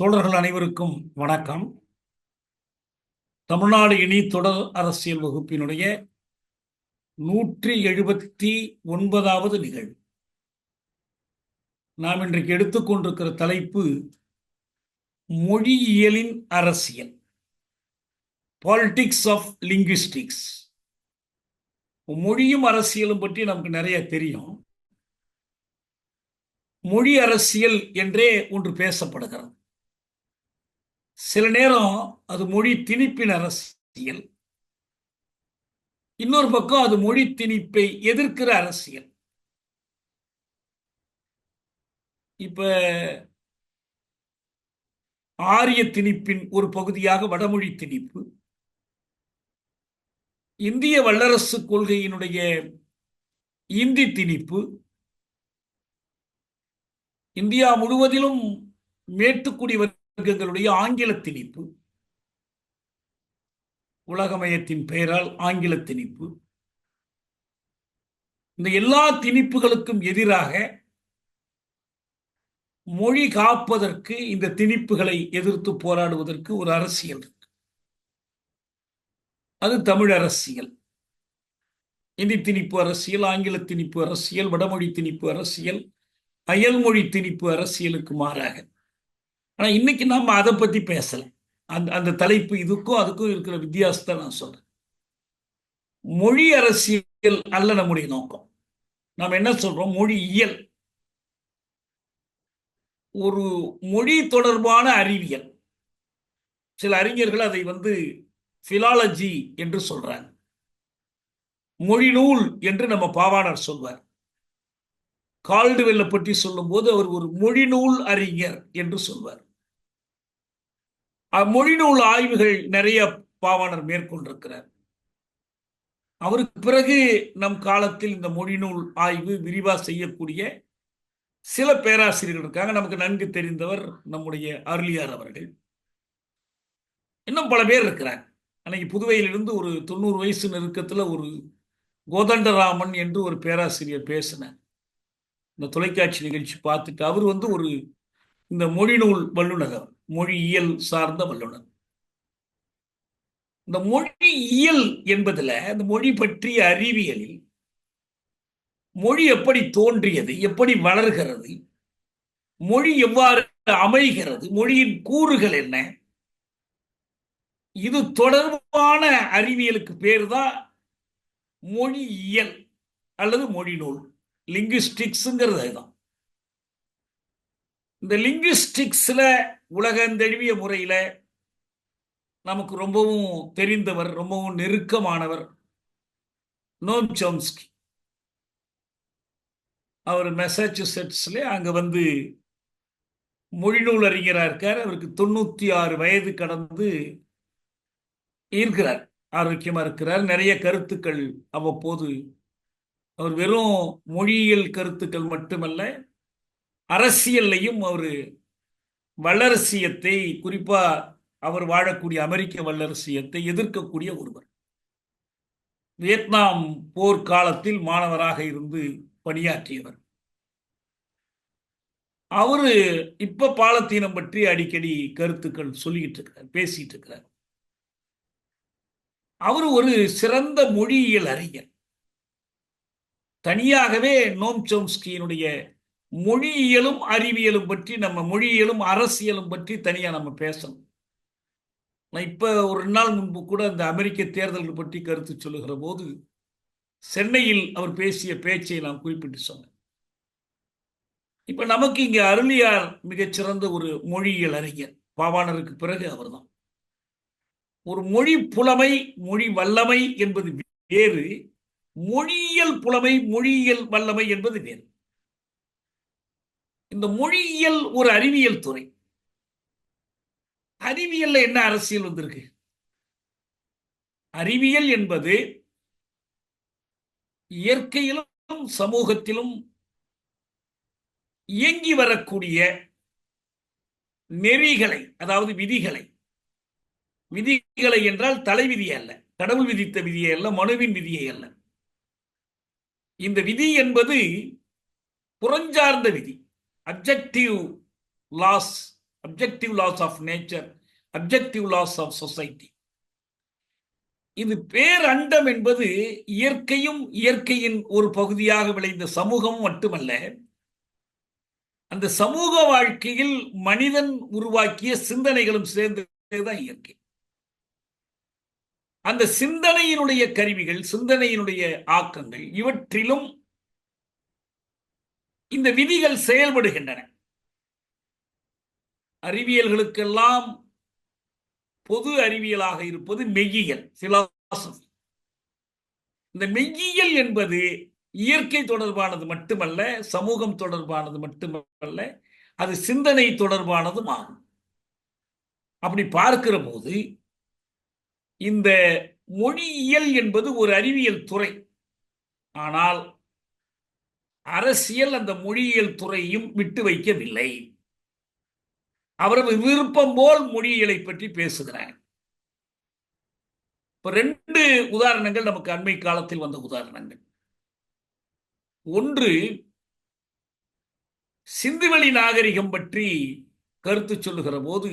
தோழர்கள் அனைவருக்கும் வணக்கம். தமிழ்நாடு இனி தொடர் அரசியல் வகுப்பினுடைய 179வது நிகழ்வு. நாம் இன்றைக்கு எடுத்துக்கொண்டிருக்கிற தலைப்பு மொழியியலின் அரசியல், பாலிடிக்ஸ் ஆஃப் லிங்குவிஸ்டிக்ஸ். மொழியும் அரசியலும் பற்றி நமக்கு நிறைய தெரியும். மொழி அரசியல் என்றே ஒன்று பேசப்படுகிறது. சில நேரம் அது மொழி திணிப்பின் அரசியல், இன்னொரு பக்கம் அது மொழி திணிப்பை எதிர்க்கிற அரசியல். இப்ப ஆரிய திணிப்பின் ஒரு பகுதியாக வடமொழி திணிப்பு, இந்திய வல்லரசு கொள்கையினுடைய இந்தி திணிப்பு, இந்தியா முழுவதிலும் மேட்டுக்குடி வர்க்கங்களுடைய ஆங்கில திணிப்பு, உலகமயத்தின் பெயரால் ஆங்கில திணிப்பு, இந்த எல்லா திணிப்புகளுக்கும் எதிராக மொழி காப்பதற்கு, இந்த திணிப்புகளை எதிர்த்து போராடுவதற்கு ஒரு அரசியல் இருக்கு. அது தமிழ் அரசியல். இந்தி திணிப்பு அரசியல், ஆங்கில திணிப்பு அரசியல், வடமொழி திணிப்பு அரசியல், அயல்மொழி திணிப்பு அரசியலுக்கு மாறாக. ஆனா இன்னைக்கு நாம அதை பத்தி பேசல. அந்த தலைப்பு இதுக்கும் அதுக்கும் இருக்கிற வித்தியாசத்தை நான் சொல்றேன். மொழி அரசியல் அல்ல நம்முடைய நோக்கம். நாம் என்ன சொல்றோம்? மொழியியல், ஒரு மொழி தொடர்பான அறிவியல். சில அறிஞர்கள் அதை பிலாலஜி என்று சொல்றாங்க. மொழி நூல் என்று நம்ம பாவாணர் சொல்வார். கால்டுவெல்லை பற்றி சொல்லும் போது அவர் ஒரு மொழி நூல் அறிஞர் என்று சொல்வார். மொழி நூல் ஆய்வுகள் நிறைய பாவாணர் மேற்கொண்டிருக்கிறார். அவருக்கு பிறகு நம் காலத்தில் இந்த மொழி நூல் ஆய்வு விரிவா செய்யக்கூடிய சில பேராசிரியர்கள் இருக்காங்க. நமக்கு நன்கு தெரிந்தவர் நம்முடைய அருளியார் அவர்கள். இன்னும் பல பேர் இருக்கிறாங்க. அன்னைக்கு புதுவையிலிருந்து ஒரு 90 வயசு நெருக்கத்தில் ஒரு கோதண்டராமன் என்று ஒரு பேராசிரியர் பேசினார். இந்த தொலைக்காட்சி நிகழ்ச்சி பார்த்துட்டு அவர் ஒரு இந்த மொழி நூல் வல்லுநர், மொழியியல் சார்ந்த வல்லுநர். இந்த மொழியியல் என்பதுல, இந்த மொழி பற்றிய அறிவியலில் மொழி எப்படி தோன்றியது, எப்படி வளர்கிறது, மொழி எவ்வாறு அமைகிறது, மொழியின் கூறுகள் என்ன, இது தொடர்பான அறிவியலுக்கு பேர் தான் மொழியியல் அல்லது மொழி நூல். லிங்குவிஸ்டிக்ஸ்ங்கிறது தான். இந்த லிங்குவிஸ்டிக்ஸ்ல உலகந்தழுவிய முறையில் நமக்கு ரொம்பவும் தெரிந்தவர், ரொம்பவும் நெருக்கமானவர் நோம் சோம்ஸ்கி. அவர் மெசாச்சுசெட்ஸ்ல அங்க மொழிநூல் அறிஞராக இருக்கார். அவருக்கு 96 வயது கடந்து இருக்கிறார், ஆரோக்கியமா இருக்கிறார். நிறைய கருத்துக்கள் அவ்வப்போது, அவர் வெறும் மொழியியல் கருத்துக்கள் மட்டுமல்ல, அரசியல்லையும் அவர் வல்லரசியத்தை, குறிப்பா அவர் வாழக்கூடிய அமெரிக்க வல்லரசியத்தை எதிர்க்கக்கூடிய ஒருவர். வியட்நாம் போர் காலத்தில் மாணவராக இருந்து பணியாற்றியவர். அவரு இப்ப பாலத்தீனம் பற்றி அடிக்கடி கருத்துக்கள் சொல்லிட்டு இருக்கிறார், பேசிட்டு இருக்கிறார். அவர் ஒரு சிறந்த மொழியியல் அறிஞர். தனியாகவே நோம் சோம்ஸ்கியினுடைய மொழியியலும் அறிவியலும் பற்றி, நம்ம மொழியியலும் அரசியலும் பற்றி தனியா நம்ம பேசணும். இப்ப ஒரு 2 நாள் முன்பு கூட அந்த அமெரிக்க தேர்தல்கள் பற்றி கருத்து சொல்லுகிற போது சென்னையில் அவர் பேசிய பேச்சை நான் குறிப்பிட்டு சொன்னேன். இப்ப நமக்கு இங்க அருளியார் மிகச்சிறந்த ஒரு மொழியியல் அறிஞர். பாவாணருக்கு பிறகு அவர்தான். ஒரு மொழி புலமை, மொழி வல்லமை என்பது வேறு, மொழியியல் புலமை, மொழியியல் வல்லமை என்பது வேறு. இந்த மொழியியல் ஒரு அறிவியல் துறை. அறிவியல்ல என்ன அரசியல் வந்திருக்கு? அறிவியல் என்பது இயற்கையிலும் சமூகத்திலும் இயங்கி வரக்கூடிய நெறிகளை, அதாவது விதிகளை. விதிகளை என்றால் தலைவிதி அல்ல, கடவுள் விதித்த விதியை அல்ல, மனுவின் விதியை அல்ல. இந்த விதி என்பது புறஞ்சார்ந்த விதி, objective laws objective laws of nature, objective laws of society. இது பேரண்டம் என்பது இயற்கையும் இயற்கையின் ஒரு பகுதியாக விளைந்த சமூகம் மட்டுமல்ல, அந்த சமூக வாழ்க்கையில் மனிதன் உருவாக்கிய சிந்தனைகளும் சேர்ந்ததுதான் இயற்கை. அந்த சிந்தனையினுடைய கருவிகள், சிந்தனையினுடைய ஆக்கங்கள், இவற்றிலும் இந்த விதிகள் செயல்படுகின்றன. அறிவியல்களுக்கெல்லாம் பொது அறிவியலாக இருப்பது மெய்யியல், பிலாசபி. இந்த மெய்யியல் என்பது இயற்கை தொடர்பானது மட்டுமல்ல, சமூகம் தொடர்பானது மட்டுமல்ல, அது சிந்தனை தொடர்பானதும் ஆகும். அப்படி பார்க்கிற போது இந்த மொழியியல் என்பது ஒரு அறிவியல் துறை. ஆனால் அரசியல் அந்த மொழியியல் துறையும் விட்டு வைக்கவில்லை. அவரது விருப்பம் போல் மொழியியலை பற்றி பேசுகிறார். இப்ப 2 உதாரணங்கள் நமக்கு அண்மை காலத்தில் வந்த உதாரணங்கள். ஒன்று, சிந்துவெளி நாகரிகம் பற்றி கருத்து சொல்லுகிற போது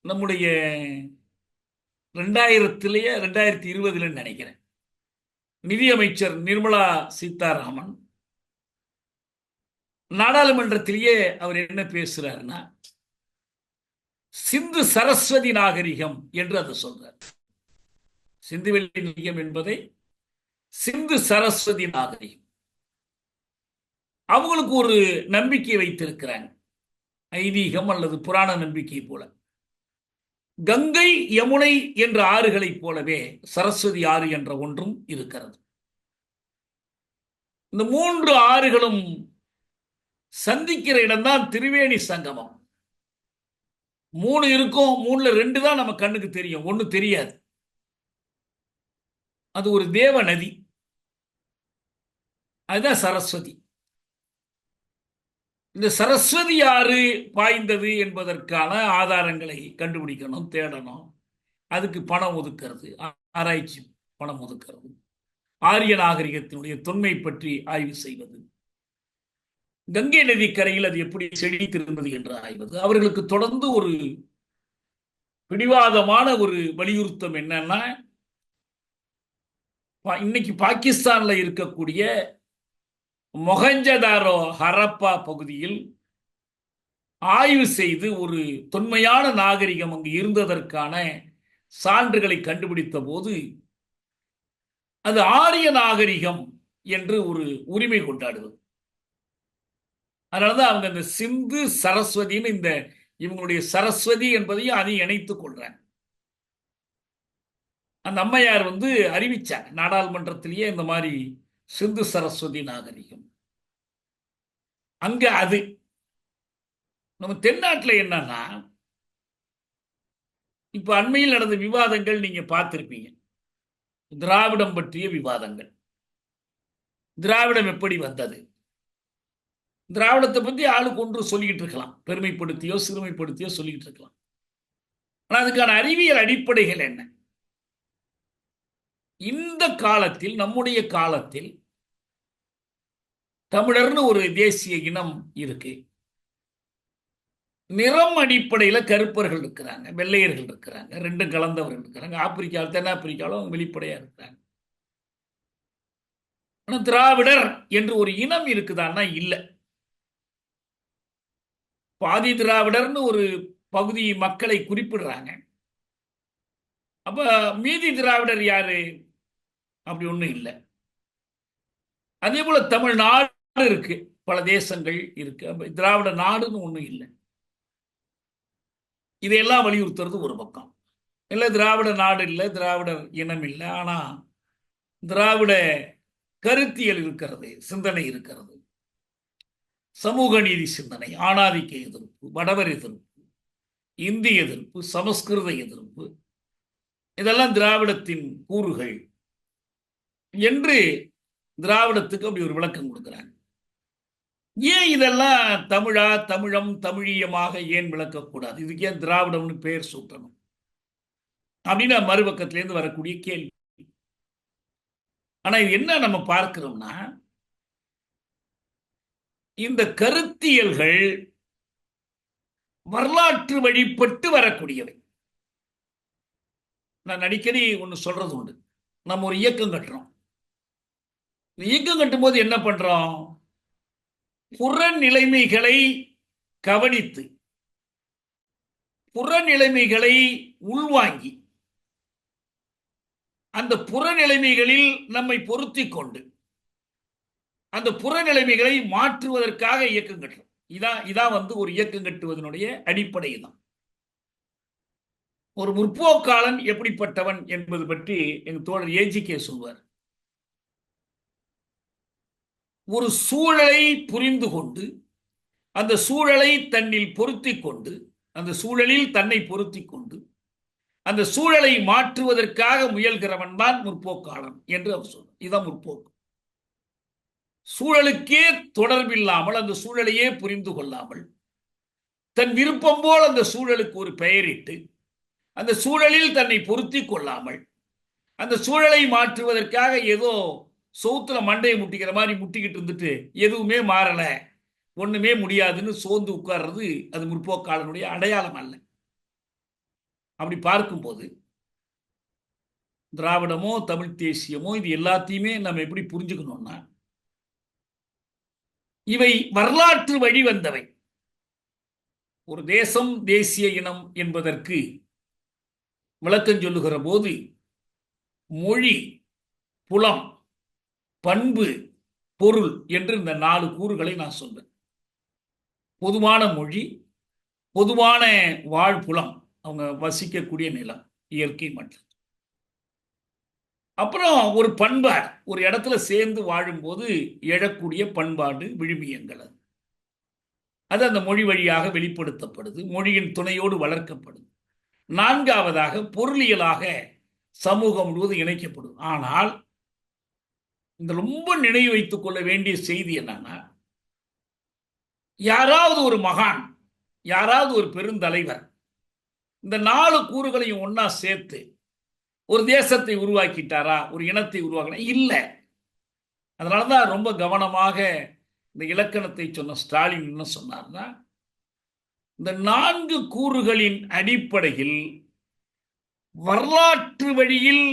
நம்முடைய 2020 நினைக்கிறேன், நிதியமைச்சர் நிர்மலா சீதாராமன் நாடாளுமன்றத்திலேயே அவர் என்ன பேசுறாருன்னா, சிந்து சரஸ்வதி நாகரிகம் என்று அதை சொல்றார். சிந்துவெளி நாகரிகம் என்பதை சிந்து சரஸ்வதி நாகரிகம். அவங்களுக்கு ஒரு நம்பிக்கை வைத்திருக்கிறாங்க, ஐதீகம் அல்லது புராண நம்பிக்கை போல. கங்கை யமுனை என்ற ஆறுகளைப் போலவே சரஸ்வதி ஆறு என்ற ஒன்றும் இருக்கிறது. இந்த 3 ஆறுகளும் சந்திக்கிற இடம்தான் திரிவேணி சங்கமம். 3 இருக்கும், 3ல 2 தான் நம்ம கண்ணுக்கு தெரியும், 1 தெரியாது. அது ஒரு தேவ நதி, அதுதான் சரஸ்வதி. இந்த சரஸ்வதி ஆறு பாய்ந்தது என்பதற்கான ஆதாரங்களை கண்டுபிடிக்கணும், தேடணும். அதுக்கு பணம் ஒதுக்கிறது, ஆராய்ச்சி பணம் ஒதுக்கிறது, ஆரிய நாகரிகத்தினுடைய தொன்மை பற்றி ஆய்வு செய்வது, கங்கை நதி கரையில் அது எப்படி செழித்திருந்தது என்று ஆய்வது. அவர்களுக்கு தொடர்ந்து ஒரு பிடிவாதமான ஒரு வலியுறுத்தம் என்னன்னா, இன்னைக்கு பாகிஸ்தான்ல இருக்கக்கூடிய மொஹஞ்சதாரோ ஹரப்பா பகுதியில் ஆய்வு செய்து ஒரு தொன்மையான நாகரிகம் அங்கு இருந்ததற்கான சான்றுகளை கண்டுபிடித்த போது அது ஆரிய நாகரிகம் என்று ஒரு உரிமை கொண்டாடுவது. அதனாலதான் அவங்க இந்த சிந்து சரஸ்வதின்னு இந்த இவங்களுடைய சரஸ்வதி என்பதையும் அதையும் இணைத்துக் கொள்றாங்க. அந்த அம்மையார் அறிவிச்சாங்க நாடாளுமன்றத்திலேயே, இந்த மாதிரி சிந்து சரஸ்வதி நாகரிகம் அங்க. அது நம்ம தென்னாட்டில் என்னன்னா, இப்ப அண்மையில் நடந்த விவாதங்கள் நீங்க பார்த்திருப்பீங்க, திராவிடம் பற்றிய விவாதங்கள். திராவிடம் எப்படி வந்தது, திராவிடத்தை பத்தி ஆளுக்கு ஒன்று சொல்லிக்கிட்டு இருக்கலாம், பெருமைப்படுத்தியோ சிறுமைப்படுத்தியோ சொல்லிக்கிட்டு இருக்கலாம். ஆனா அதுக்கான அறிவியல் அடிப்படைகள் என்ன? இந்த காலத்தில், நம்முடைய காலத்தில் தமிழர்னு ஒரு தேசிய இனம் இருக்கு. நிறம் அடிப்படையில் கருப்பர்கள் இருக்கிறாங்க, வெள்ளையர்கள் இருக்கிறாங்க, 2 கலந்தவர்கள் இருக்கிறாங்க. ஆப்பிரிக்காவில், தென்னாப்பிரிக்காவில் வெளிப்படையா இருக்கிறாங்க. ஆனா திராவிடர் என்று ஒரு இனம் இருக்குதான்னா இல்ல. பாதி திராவிடர்னு ஒரு பகுதி மக்களை குறிப்பிடுறாங்க. அப்ப மீதி திராவிடர் யாரு? அப்படி ஒண்ணும் இல்லை. அதே போல தமிழ்நாடு இருக்கு, பல தேசங்கள் இருக்கு, திராவிட நாடுன்னு ஒண்ணும் இல்லை. இதையெல்லாம் வலியுறுத்துறது ஒரு பக்கம். இல்லை திராவிட நாடு இல்லை, திராவிடர் இனம் இல்லை, ஆனா திராவிட கருத்தியல் இருக்கிறது, சிந்தனை இருக்கிறது. சமூக நீதி சிந்தனை, ஆணாதிக்க எதிர்ப்பு, வடவர் எதிர்ப்பு, இந்தி எதிர்ப்பு, சமஸ்கிருத எதிர்ப்பு, இதெல்லாம் திராவிடத்தின் கூறுகள் என்று திராவிடத்துக்கு அப்படி ஒரு விளக்கம் கொடுக்கிறாங்க. ஏன் இதெல்லாம் தமிழா, தமிழம், தமிழியமாக ஏன் விளக்கக்கூடாது? இதுக்கு ஏன் திராவிடம்னு பெயர் சூட்டணும் அப்படின்னு மறுபக்கத்திலேருந்து வரக்கூடிய கேள்வி. ஆனா இது என்ன நம்ம பார்க்கிறோம்னா, இந்த கருத்தியல்கள் வரலாற்று வழிபட்டு வரக்கூடியவை. நான் அடிக்கடி ஒன்று சொல்றது உண்டு. நம்ம ஒரு இயக்கம் கட்டுறோம். இயக்கம் கட்டும் போது என்ன பண்றோம்? புறநிலைமைகளை கவனித்து, புறநிலைமைகளை உள்வாங்கி, அந்த புறநிலைமைகளில் நம்மை பொருத்தி கொண்டு அந்த புறநிலைமைகளை மாற்றுவதற்காக இயக்கம் கட்டுறோம். இதான் ஒரு இயக்கம் கட்டுவதனுடைய அடிப்படை தான். ஒரு முற்போக்காளன் எப்படிப்பட்டவன் என்பது பற்றி எங்க தோழர் ஏஜிகே சொல்வார். ஒரு சூழலை புரிந்து கொண்டு, அந்த சூழலை தன்னில் பொருத்தி கொண்டு, அந்த சூழலில் தன்னை பொருத்தி கொண்டு, அந்த சூழலை மாற்றுவதற்காக முயல்கிறவன் தான் முற்போக்காளன் என்று அவர் சொல்றார். இதுதான் முற்போக்கு. சூழலுக்கே தொடர்பில்லாமல், அந்த சூழலையே புரிந்து கொள்ளாமல், தன் விருப்பம் போல் அந்த சூழலுக்கு ஒரு பெயரிட்டு, அந்த சூழலில் தன்னை பொருத்தி கொள்ளாமல், அந்த சூழலை மாற்றுவதற்காக ஏதோ சோத்துல மண்டையை முட்டிக்கிற மாதிரி முட்டிக்கிட்டு இருந்துட்டு எதுவுமே மாறல, ஒண்ணுமே முடியாதுன்னு சோர்ந்து உட்கார்றது அது முற்போக்காளனுடைய அடையாளம் அல்ல. அப்படி பார்க்கும்போது திராவிடமோ தமிழ் தேசியமோ இது எல்லாத்தையுமே நம்ம எப்படி புரிஞ்சுக்கணும்னா, இவை வரலாற்று வழி வந்தவை. ஒரு தேசம், தேசிய இனம் என்பதற்கு விளக்கம் சொல்லுகிற போது மொழி, புலம், பண்பு, பொருள் என்று இந்த 4 கூறுகளை நான் சொல்றேன். பொதுவான மொழி, பொதுவான வாழ்புலம், அவங்க வசிக்கக்கூடிய நிலம், இயற்கை மற்ற. அப்புறம் ஒரு பண்பாடு, ஒரு இடத்துல சேர்ந்து வாழும்போது எழக்கூடிய பண்பாடு, விழுமியங்கள், அது அந்த மொழி வழியாக வெளிப்படுத்தப்படுது, மொழியின் துணையோடு வளர்க்கப்படுது. 4வதாக பொருளியலாக சமூகம் முழுவதும் இணைக்கப்படும். ஆனால் இந்த ரொம்ப நினைவு வைத்துக் கொள்ள வேண்டிய செய்தி என்னன்னா, யாராவது ஒரு மகான், யாராவது ஒரு பெருந்தலைவர் இந்த 4 கூறுகளையும் ஒன்னா சேர்த்து ஒரு தேசத்தை உருவாக்கிட்டாரா, ஒரு இனத்தை உருவாக்கினா? இல்லை. அதனாலதான் ரொம்ப கவனமாக இந்த இலக்கணத்தை சொன்ன ஸ்டாலின் என்ன சொன்னார்னா, இந்த 4 கூறுகளின் அடிப்படையில் வரலாற்று வழியில்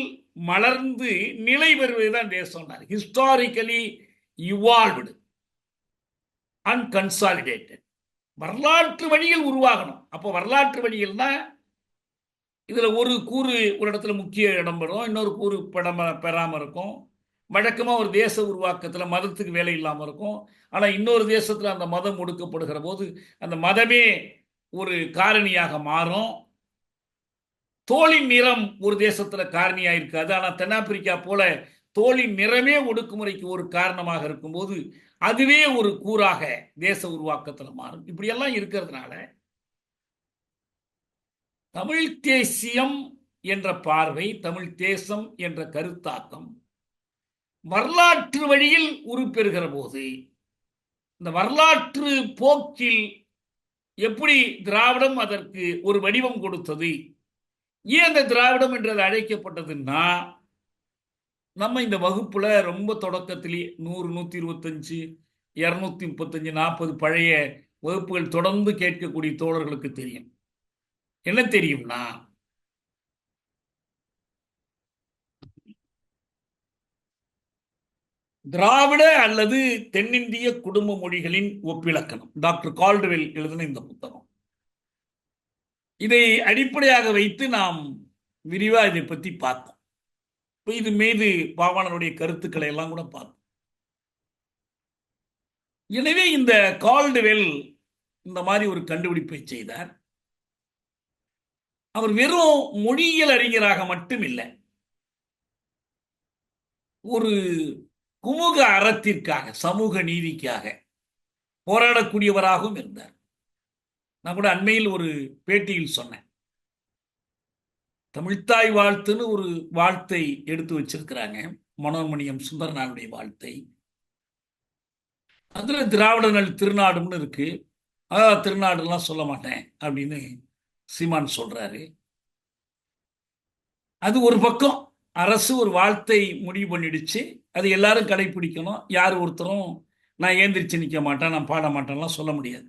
மலர்ந்து நிலை பெறுவதுதான் தேசம். Historically evolved and consolidated. வரலாற்று வழியில் உருவாகணும். அப்போ வரலாற்று வழியில்னா இதுல ஒரு கூறு ஒரு இடத்துல முக்கிய இடம் பெறும், இன்னொரு கூறு பெறாம இருக்கும். வழக்கமா ஒரு தேச உருவாக்கத்துல மதத்துக்கு வேலை இல்லாம இருக்கும். ஆனா இன்னொரு தேசத்துல அந்த மதம் ஒடுக்கப்படுகிற போது அந்த மதமே ஒரு காரணியாக மாறும். தோலின் நிறம் ஒரு தேசத்துல காரணியா இருக்காது. ஆனா தென்னாப்பிரிக்கா போல தோலின் நிறமே ஒடுக்குமுறைக்கு ஒரு காரணமாக இருக்கும்போது அதுவே ஒரு கூறாக தேச உருவாக்கத்துல மாறும். இப்படியெல்லாம் இருக்கிறதுனால தமிழ் தேசியம் என்ற பார்வை, தமிழ் தேசம் என்ற கருத்தாக்கம் வரலாற்று வழியில் உருப்பெறுகிற போது இந்த வரலாற்று போக்கில் எப்படி திராவிடம் அதற்கு ஒரு வடிவம் கொடுத்தது, ஏன் அந்த திராவிடம் என்றது அழைக்கப்பட்டதுன்னா, நம்ம இந்த வகுப்புல ரொம்ப தொடக்கத்திலேயே 100, 125, 235, 40 பழைய வகுப்புகள் தொடர்ந்து கேட்கக்கூடிய தோழர்களுக்கு தெரியும். என்ன தெரியும்னா, திராவிட அல்லது தென்னிந்திய குடும்ப மொழிகளின் ஒப்பிலக்கணம், டாக்டர் கால்டுவெல் எழுதின இந்த புத்தகம். இதை அடிப்படையாக வைத்து நாம் விரிவா இதை பற்றி பார்த்தோம். இது மீது பாவாணருடைய கருத்துக்களை எல்லாம் கூட பார்த்தோம். எனவே இந்த கால்டுவெல் இந்த மாதிரி ஒரு கண்டுபிடிப்பை செய்தார். அவர் வெறும் மொழியியல் அறிஞராக மட்டும் இல்லை, ஒரு குமுக அறத்திற்காக, சமூக நீதிக்காக போராடக்கூடியவராகவும் இருந்தார். நான் கூட அண்மையில் ஒரு பேட்டியில் சொன்னேன், தமிழ்த்தாய் வாழ்த்துன்னு ஒரு வாழ்த்தை எடுத்து வச்சிருக்கிறாங்க, மனோன்மணியம் சுந்தரனாருடைய வாழ்த்தை. அதுல திராவிடர்கள் திருநாடுன்னு இருக்கு. திருநாடுலாம் சொல்ல மாட்டேன் அப்படின்னு சீமான் சொல்றாரு. அது ஒரு பக்கம். அரசு ஒரு வாழ்த்தை முடிவு பண்ணிடுச்சு, அது எல்லாரும் கடைபிடிக்கணும். யார் ஒருத்தரும் நான் ஏந்திரிச்சு நிற்க மாட்டேன், நான் பாட மாட்டேன்லாம் சொல்ல முடியாது.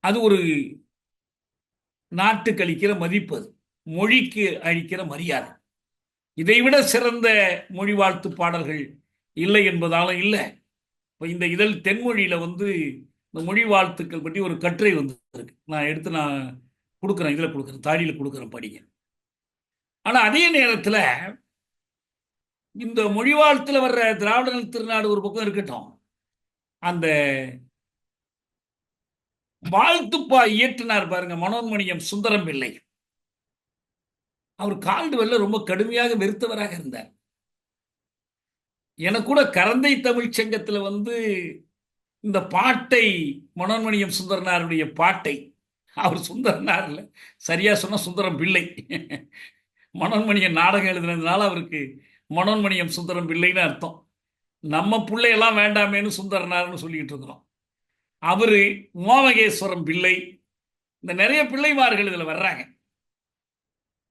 அது ஒரு நாட்டுக்கு அளிக்கிற மதிப்பு, அது மொழிக்கு அளிக்கிற மரியாதை. இதைவிட சிறந்த மொழி வாழ்த்து பாடல்கள் இல்லை என்பதாலும் இல்லை. இப்போ இந்த இதழ் தென்மொழியில வந்து இந்த மொழி வாழ்த்துக்கள் பற்றி ஒரு கட்டுரை வந்து இருக்கு. நான் எடுத்து நான் கொடுக்குறேன், இதில் கொடுக்குறேன், தாடியில் கொடுக்குறேன், படிங்க. ஆனால் அதே நேரத்தில் இந்த மொழி வாழ்த்துல வர்ற திராவிடர் திருநாடு ஒரு பக்கம் இருக்கட்டும், அந்த வாழ்த்துப்பா இயற்றினார் பாருங்க மனோன்மணியம் சுந்தரம் பிள்ளை. அவர் கால்டுவெல்ல ரொம்ப கடுமையாக வெறுத்தவராக இருந்தார். எனக்கு கூட கரந்தை தமிழ் சங்கத்தில் வந்து இந்த பாட்டை, மனோன்மணியம் சுந்தரனாருடைய பாட்டை, அவர் சுந்தரனார் இல்லை, சரியா சொன்ன சுந்தரம் பிள்ளை, மனோன்மணியம் நாடகம் எழுதுனதுனால அவருக்கு மனோன்மணியம் சுந்தரம் பிள்ளைன்னு அர்த்தம். நம்ம பிள்ளையெல்லாம் வேண்டாமேன்னு சுந்தரனார்னு சொல்லிட்டு இருக்கிறோம். அவரு உமாமகேஸ்வரம் பிள்ளை, இந்த நிறைய பிள்ளைமார்கள் இதுல வர்றாங்க.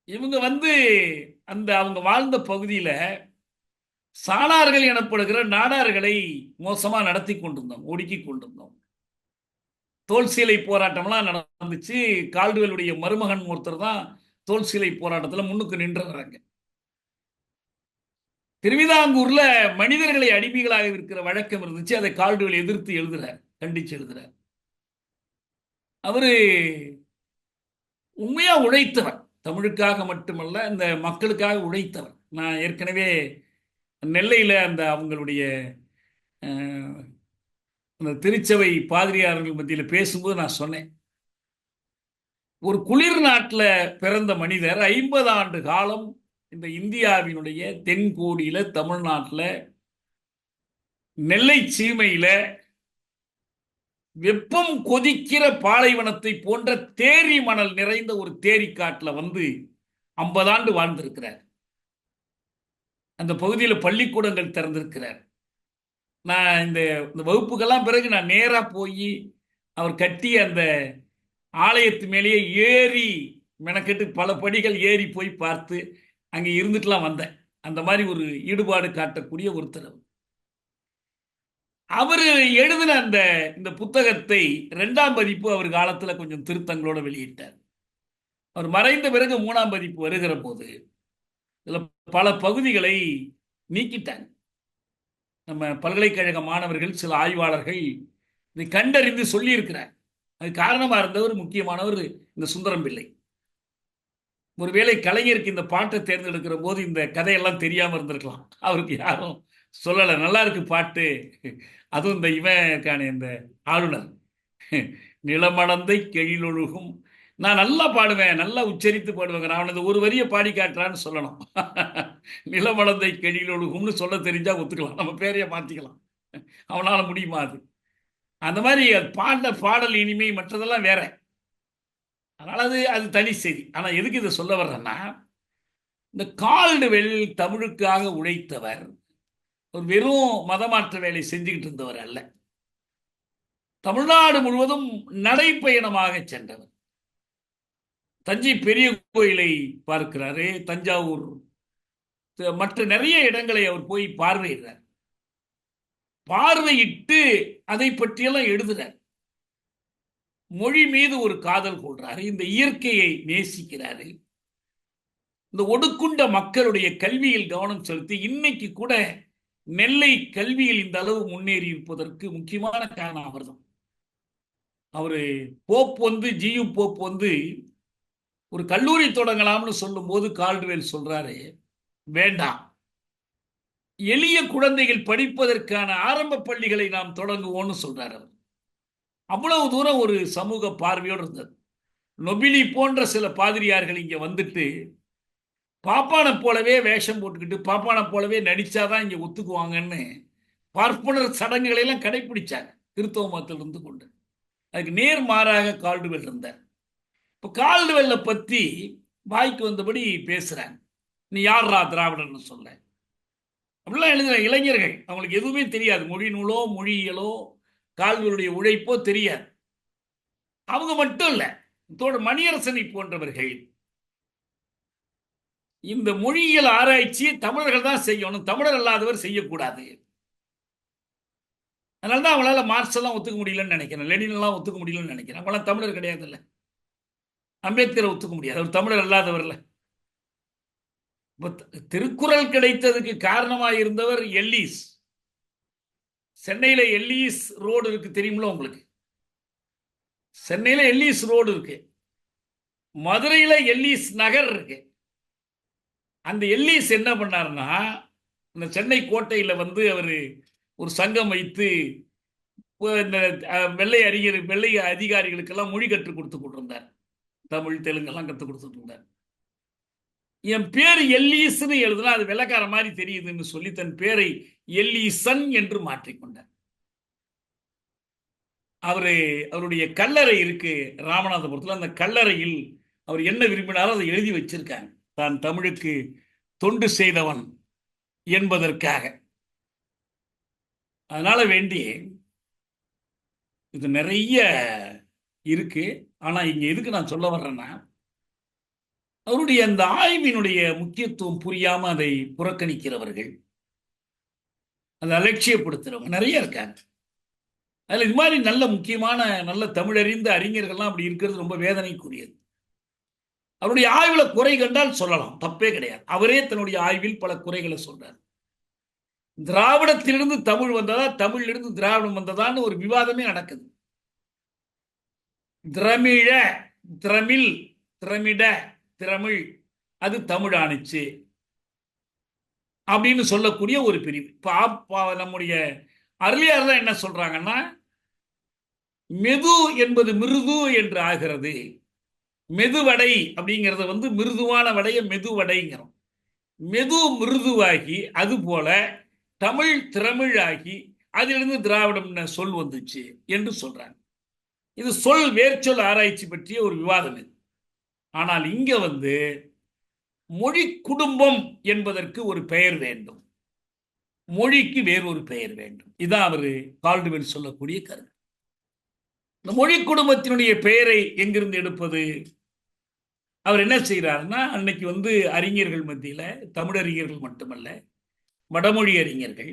இவங்க வந்து அந்த அவங்க வாழ்ந்த பகுதியில் சாணார்கள் எனப்படுகிற நாடார்களை மோசமா நடத்தி கொண்டிருந்தோம், ஒடுக்கி கொண்டிருந்தோம். தோல் சீலை போராட்டம்லாம் நடந்துச்சு. கால்டுவெலுடைய மருமகன் ஒருத்தர் தான் தோல் சீலை போராட்டத்தில் முன்னுக்கு நின்றுறாங்க. திருவிதாங்கூர்ல மனிதர்களை அடிமைகளாக இருக்கிற வழக்கம் இருந்துச்சு. அதை கால்டுவெல் எதிர்த்து எழுதுறார், கண்டிச்சு எழுதுறார். அவரு உண்மையா உழைத்தவர், தமிழுக்காக மட்டுமல்ல இந்த மக்களுக்காக உழைத்தவர். நான் ஏற்கனவே நெல்லையில் அந்த அவங்களுடைய அந்த திருச்சபை பாதிரியார்கள் மத்தியில் பேசும்போது நான் சொன்னேன், ஒரு குளிர் நாட்டில் பிறந்த மனிதர் 50 ஆண்டு காலம் இந்த இந்தியாவினுடைய தென்கோடியில தமிழ்நாட்டில் நெல்லை சீமையில வெப்பம் கொதிக்கிற பாலைவனத்தை போன்ற தேரி மணல் நிறைந்த ஒரு தேரி காட்டில் வந்து 50 ஆண்டு வாழ்ந்திருக்கிறார். அந்த பகுதியில் பள்ளிக்கூடங்கள் திறந்திருக்கிறார். நான் இந்த வகுப்புக்கெல்லாம் பிறகு நான் நேராக போய் அவர் கட்டிய அந்த ஆலயத்து மேலேயே ஏறி மெனக்கெட்டு பல படிகள் ஏறி போய் பார்த்து அங்கே இருந்துட்டுலாம் வந்தேன். அந்த மாதிரி ஒரு ஈடுபாடு காட்டக்கூடிய ஒருத்தர். அவர் எழுதின இந்த புத்தகத்தை 2ஆம் பதிப்பு அவர் காலத்தில் கொஞ்சம் திருத்தங்களோட வெளியிட்டார். அவர் மறைந்த பிறகு 3ஆம் பதிப்பு வருகிற போது இதில் பல பகுதிகளை நீக்கிட்டாங்க. நம்ம பல்கலைக்கழக மாணவர்கள், சில ஆய்வாளர்கள் இதை கண்டறிந்து சொல்லியிருக்கிறார். அது காரணமாக இருந்தவர் முக்கியமானவர் இந்த சுந்தரம் பிள்ளை. ஒருவேளை கலைஞருக்கு இந்த பாட்டை தேர்ந்தெடுக்கிற போது இந்த கதையெல்லாம் தெரியாமல் இருந்திருக்கலாம். அவருக்கு யாரும் சொல்லலை, நல்லா இருக்கு பாட்டு. அதுவும் இந்த இவன் இருக்கானே, இந்த ஆளுநர், நிலமடந்தை கெழிலொழுகும், நான் நல்லா பாடுவேன், நல்லா உச்சரித்து பாடுவேங்க, நான் அவனது ஒரு வரியை பாடி காட்டுறான்னு சொல்லணும். நிலமடந்தை கெழிலொழுகும்னு சொல்ல தெரிஞ்சா ஒத்துக்கலாம், நம்ம பேரையே மாற்றிக்கலாம். அவனால் முடியுமா அது? அந்த மாதிரி பாடல் இனிமை மற்றதெல்லாம் வேற. அதனால் அது தனி செய்தி. ஆனால் எதுக்கு இதை சொல்ல வர்றேன்னா, இந்த கால்டுவெல் தமிழுக்காக உழைத்தவர், ஒரு வெறும் மதமாற்ற வேலை செஞ்சுக்கிட்டு இருந்தவர் அல்ல. தமிழ்நாடு முழுவதும் நடைப்பயணமாக சென்றவர். தஞ்சை பெரிய கோயிலை பார்க்கிறாரு, தஞ்சாவூர், மற்ற நிறைய இடங்களை அவர் போய் பார்வையிடுறார். பார்வையிட்டு அதை பற்றியெல்லாம் எழுதுறார். மொழி மீது ஒரு காதல் கொள்றாரு, இந்த இயற்கையை நேசிக்கிறாரு, இந்த ஒடுக்குண்ட மக்களுடைய கல்வியில் கவனம் செலுத்தி இன்னைக்கு கூட நெல்லை கல்வியில் இந்த அளவு முன்னேறி இருப்பதற்கு முக்கியமான காரணம் அவர்தான். அவரு போப் வந்து ஜியு போப் வந்து ஒரு கல்லூரி தொடங்கலாம்னு சொல்லும் போது கால்டுவெல் சொல்றாரு, வேண்டாம், எளிய குழந்தைகள் படிப்பதற்கான ஆரம்ப பள்ளிகளை நாம் தொடங்குவோம்னு சொல்றாரு. அவர் அவ்வளவு தூரம் ஒரு சமூக பார்வையோடு இருந்தது. நொபிலி போன்ற சில பாதிரியார்கள் இங்க வந்துட்டு பாப்பானை போலவே வேஷம் போட்டுக்கிட்டு பாப்பானை போலவே நடிச்சாதான் இங்க ஒத்துக்குவாங்கன்னு பார்ப்பனர் சடங்குகளை எல்லாம் கடைபிடிச்சாங்க கிறிஸ்தவ மதத்தில் இருந்து கொண்டு. அதுக்கு நேர்மாறாக கால்டுவெல் இருந்தார். இப்போ கால்டுவெல்லை பத்தி வாய்க்கு வந்தபடி பேசுறாங்க. நீ யார்ரா திராவிடன்னு சொல்ல, அப்படிலாம் எழுதுற இளைஞர்கள், அவங்களுக்கு எதுவுமே தெரியாது, மொழி நூலோ மொழியியலோ கால்டுவெல்லுடைய உழைப்போ தெரியாது. அவங்க மட்டும் இல்ல, மணியரசனை போன்றவர்கள் இந்த மொழியியல் ஆராய்ச்சியை தமிழர்கள் தான் செய்யணும், தமிழர் அல்லாதவர் செய்யக்கூடாது. அதனால்தான் அவங்களால மார்க்ஸ் எல்லாம் ஒத்துக்க முடியலன்னு நினைக்கிறேன், லெனின் எல்லாம் ஒத்துக்க முடியலன்னு நினைக்கிறேன். அவங்களாம் தமிழர் கிடையாது. இல்லை, அம்பேத்கரை ஒத்துக்க முடியாது, அவர் தமிழர் அல்லாதவர்ல. திருக்குறள் கிடைத்ததுக்கு காரணமாக இருந்தவர் எல்லீஸ். சென்னையில எல்லீஸ் ரோடு இருக்கு, தெரியுங்களா உங்களுக்கு? சென்னையில எல்லீஸ் ரோடு இருக்கு, மதுரையில எல்லீஸ் நகர் இருக்கு. அந்த எல்லீஸ் என்ன பண்ணாருன்னா, இந்த சென்னை கோட்டையில வந்து அவர் ஒரு சங்கம் வைத்து இந்த வெள்ளை அதிகாரிகளுக்கெல்லாம் மொழி கற்றுக் கொடுத்து கொண்டிருந்தார். தமிழ் தெலுங்கெல்லாம் கற்றுக் கொடுத்துட்டு இருந்தார். என் பேர் எல்லீஸ்னு எழுதுனா அது வெள்ளக்கார மாதிரி தெரியுதுன்னு சொல்லி தன் பேரை எல்லீசன் என்று மாற்றிக்கொண்டார். அவருடைய கல்லறை இருக்கு ராமநாதபுரத்தில். அந்த கல்லறையில் அவர் என்ன விரும்பினாரோ அதை எழுதி வச்சிருக்காங்க, தான் தமிழுக்கு தொண்டு செய்தவன் என்பதற்காக. அதனால வேண்டி இது நிறைய இருக்கு. ஆனா இங்க எதுக்கு நான் சொல்ல வர்றேன்னா, அவருடைய அந்த ஆய்வினுடைய முக்கியத்துவம் புரியாம அதை புறக்கணிக்கிறவர்கள், அதை அலட்சியப்படுத்துறவங்க நிறைய இருக்காங்க. அதுல இது மாதிரி நல்ல முக்கியமான நல்ல தமிழறிந்த அறிஞர்கள்லாம் அப்படி இருக்கிறது ரொம்ப வேதனைக்குரியது. அவருடைய ஆய்வுல குறை கண்டால் சொல்லலாம், தப்பே கிடையாது. அவரே தன்னுடைய ஆய்வில் பல குறைகளை சொல்றார். திராவிடத்திலிருந்து தமிழ் வந்ததா, தமிழிலிருந்து திராவிடம் வந்ததான்னு ஒரு விவாதமே நடக்குது. திரமிழ, திரமிழ், திரமிட, திரமிழ், அது தமிழ் ஆணிச்சு அப்படின்னு சொல்லக்கூடிய ஒரு பிரிவு. நம்முடைய அருளியார் தான் என்ன சொல்றாங்கன்னா, மெது என்பது மிருது என்று ஆகிறது. மெதுவடை அப்படிங்கிறத வந்து மிருதுவான வடைய மெதுவடைங்கிறோம். மெது மிருதுவாகி அது போல தமிழ் திரமிழாகி அதிலிருந்து திராவிடம் சொல் வந்துச்சு என்று சொல்றாங்க. இது சொல் வேர்ச்சொல் ஆராய்ச்சி பற்றிய ஒரு விவாதம் இது. ஆனால் இங்க வந்து மொழி குடும்பம் என்பதற்கு ஒரு பெயர் வேண்டும், மொழிக்கு வேறொரு பெயர் வேண்டும். இதான் அவரு கால்டுவெல் சொல்லக்கூடிய கருத்து. இந்த மொழி குடும்பத்தினுடைய பெயரை எங்கிருந்து எடுப்பது? அவர் என்ன செய்யறாருன்னா, அன்னைக்கு வந்து அறிஞர்கள் மத்தியில, தமிழறிஞர்கள் மட்டுமல்ல, வடமொழி அறிஞர்கள்,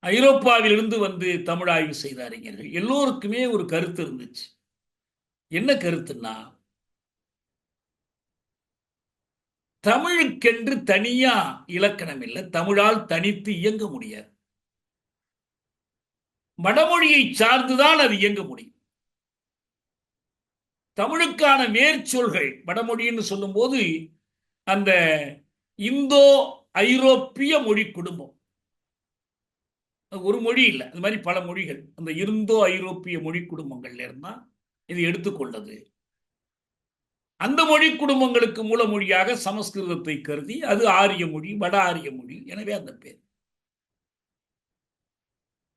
ஐரோப்பாவிலிருந்து வந்து தமிழ் ஆய்வு செய்த அறிஞர்கள் எல்லோருக்குமே ஒரு கருத்து இருந்துச்சு. என்ன கருத்துன்னா, தமிழுக்கென்று தனியா இலக்கணம் இல்லை, தமிழால் தனித்து இயங்க முடியாது. வடமொழியை சார்ந்துதான் அது இயங்க முடியும். தமிழுக்கான வேர்ச்சொல்கள் வடமொழின்னு சொல்லும் போது அந்த இந்தோ ஐரோப்பிய மொழி குடும்பம், ஒரு மொழி இல்லை, அது மாதிரி பல மொழிகள், அந்த இந்தோ ஐரோப்பிய மொழி குடும்பங்கள்ல இருந்தா இது எடுத்துக்கொண்டது. அந்த மொழி குடும்பங்களுக்கு மூல மொழியாக சமஸ்கிருதத்தை கருதி அது ஆரிய மொழி, வட ஆரிய மொழி, எனவே அந்த பேர்.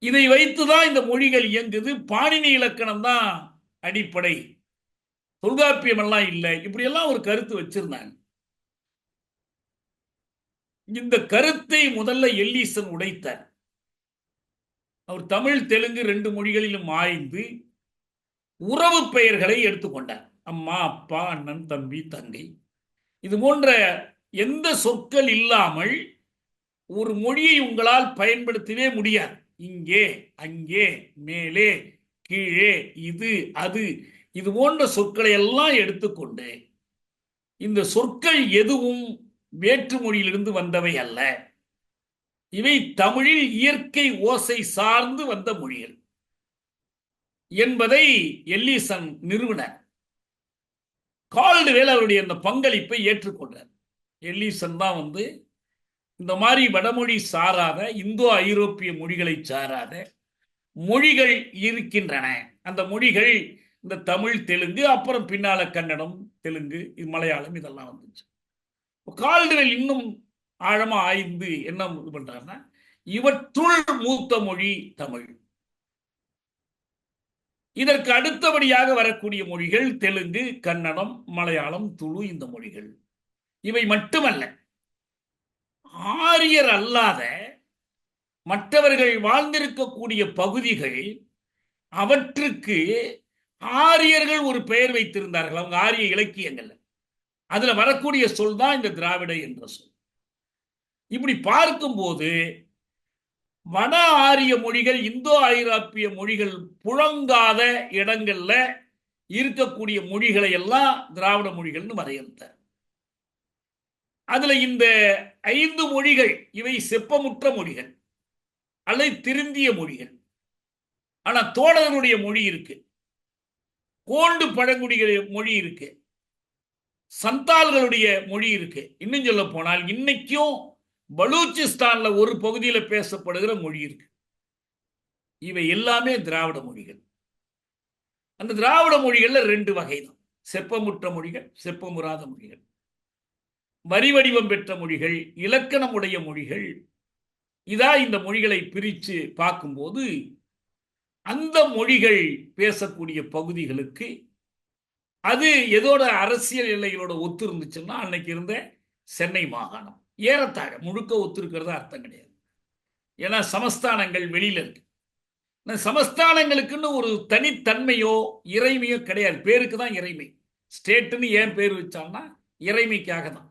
இதை வைத்துதான் இந்த மொழிகள் இயங்குது. பாணினி இலக்கணம் தான் அடிப்படை, தொல்காப்பியம் எல்லாம் இல்லை, இப்படி எல்லாம் ஒரு கருத்து வச்சிருந்தாங்க. இந்த கருத்தை முதல்ல எல்லீசன் உடைத்தார். அவர் தமிழ் தெலுங்கு 2 மொழிகளிலும் ஆய்ந்து உறவு பெயர்களை எடுத்துக்கொண்டார். அம்மா, அப்பா, அண்ணன், தம்பி, தங்கை, இது போன்ற எந்த சொற்கள் இல்லாமல் ஒரு மொழியை உங்களால் பயன்படுத்தவே முடியாது. இங்கே, அங்கே, மேலே, கீழே, இது, அது, இது போன்ற சொற்களை எல்லாம் எடுத்துக்கொண்டு, இந்த சொற்கள் எதுவும் வேற்று மொழியிலிருந்து வந்தவை அல்ல, இவை தமிழில் இயற்கை ஓசை சார்ந்து வந்த மொழிகள் என்பதை எல்லீசன் நிறுவினார். கால்டுவெல் அவருடைய அந்த பங்களிப்பை ஏற்றுக்கொண்டார். எல்லீசன் தான் வந்து இந்த மாதிரி வடமொழி சாராத இந்தோ ஐரோப்பிய மொழிகளை சாராத மொழிகள் இருக்கின்றன, அந்த மொழிகள் இந்த தமிழ் தெலுங்கு, அப்புறம் பின்னால கன்னடம், தெலுங்கு, மலையாளம் இதெல்லாம் வந்துச்சு. கால்டுவெல் இன்னும் ஆழமா ஆய்ந்து என்ன இது பண்றாருன்னா, இவற்றுள் மூத்த மொழி தமிழ், இதற்கு அடுத்தபடியாக வரக்கூடிய மொழிகள் தெலுங்கு, கன்னடம், மலையாளம், துளு, இந்த மொழிகள். இவை மட்டுமல்ல, ஆரியர் அல்லாத மற்றவர்கள் வாழ்ந்திருக்கக்கூடிய பகுதிகள், அவற்றுக்கு ஆரியர்கள் ஒரு பெயர் வைத்திருந்தார்கள், அவங்க ஆரிய இலக்கியங்கள், அதுல வரக்கூடிய சொல் தான் இந்த திராவிட என்ற சொல். இப்படி பார்க்கும்போது வட ஆரிய மொழிகள், இந்தோ ஐரோப்பிய மொழிகள் புழங்காத இடங்கள்ல இருக்கக்கூடிய மொழிகளை எல்லாம் திராவிட மொழிகள்னு வரையறுத்தார். அதுல இந்த 5 மொழிகள் இவை செப்பமுற்ற மொழிகள் அல்லது திருந்திய மொழிகள். ஆனா தோழர்களுடைய மொழி இருக்கு, கோண்டு பழங்குடிகள் மொழி இருக்கு, சந்தால்களுடைய மொழி இருக்கு. இன்னும் சொல்ல போனால் இன்னைக்கும் பலூச்சிஸ்தான்ல ஒரு பகுதியில் பேசப்படுகிற மொழி இருக்கு. இவை எல்லாமே திராவிட மொழிகள். அந்த திராவிட மொழிகள்ல 2 வகை தான், செப்பமுற்ற மொழிகள், செப்பமுறாத மொழிகள். வரி வடிவம் பெற்ற மொழிகள், இலக்கணம் உடைய மொழிகள். இதா இந்த மொழிகளை பிரித்து பார்க்கும்போது அந்த மொழிகள் பேசக்கூடிய பகுதிகளுக்கு அது எதோட அரசியல் எல்லைகளோட ஒத்து இருந்துச்சுன்னா அன்னைக்கு இருந்த சென்னை மாகாணம் ஏறத்தாழ முழுக்க ஒத்து இருக்கிறதா அர்த்தம் கிடையாது. ஏன்னா சமஸ்தானங்கள் வெளியில இருக்கு. சமஸ்தானங்களுக்குன்னு ஒரு தனித்தன்மையோ இறைமையோ கிடையாது. பேருக்கு தான் இறைமை. ஸ்டேட்டுன்னு ஏன் பேர் வச்சாங்கன்னா இறைமைக்காக தான்.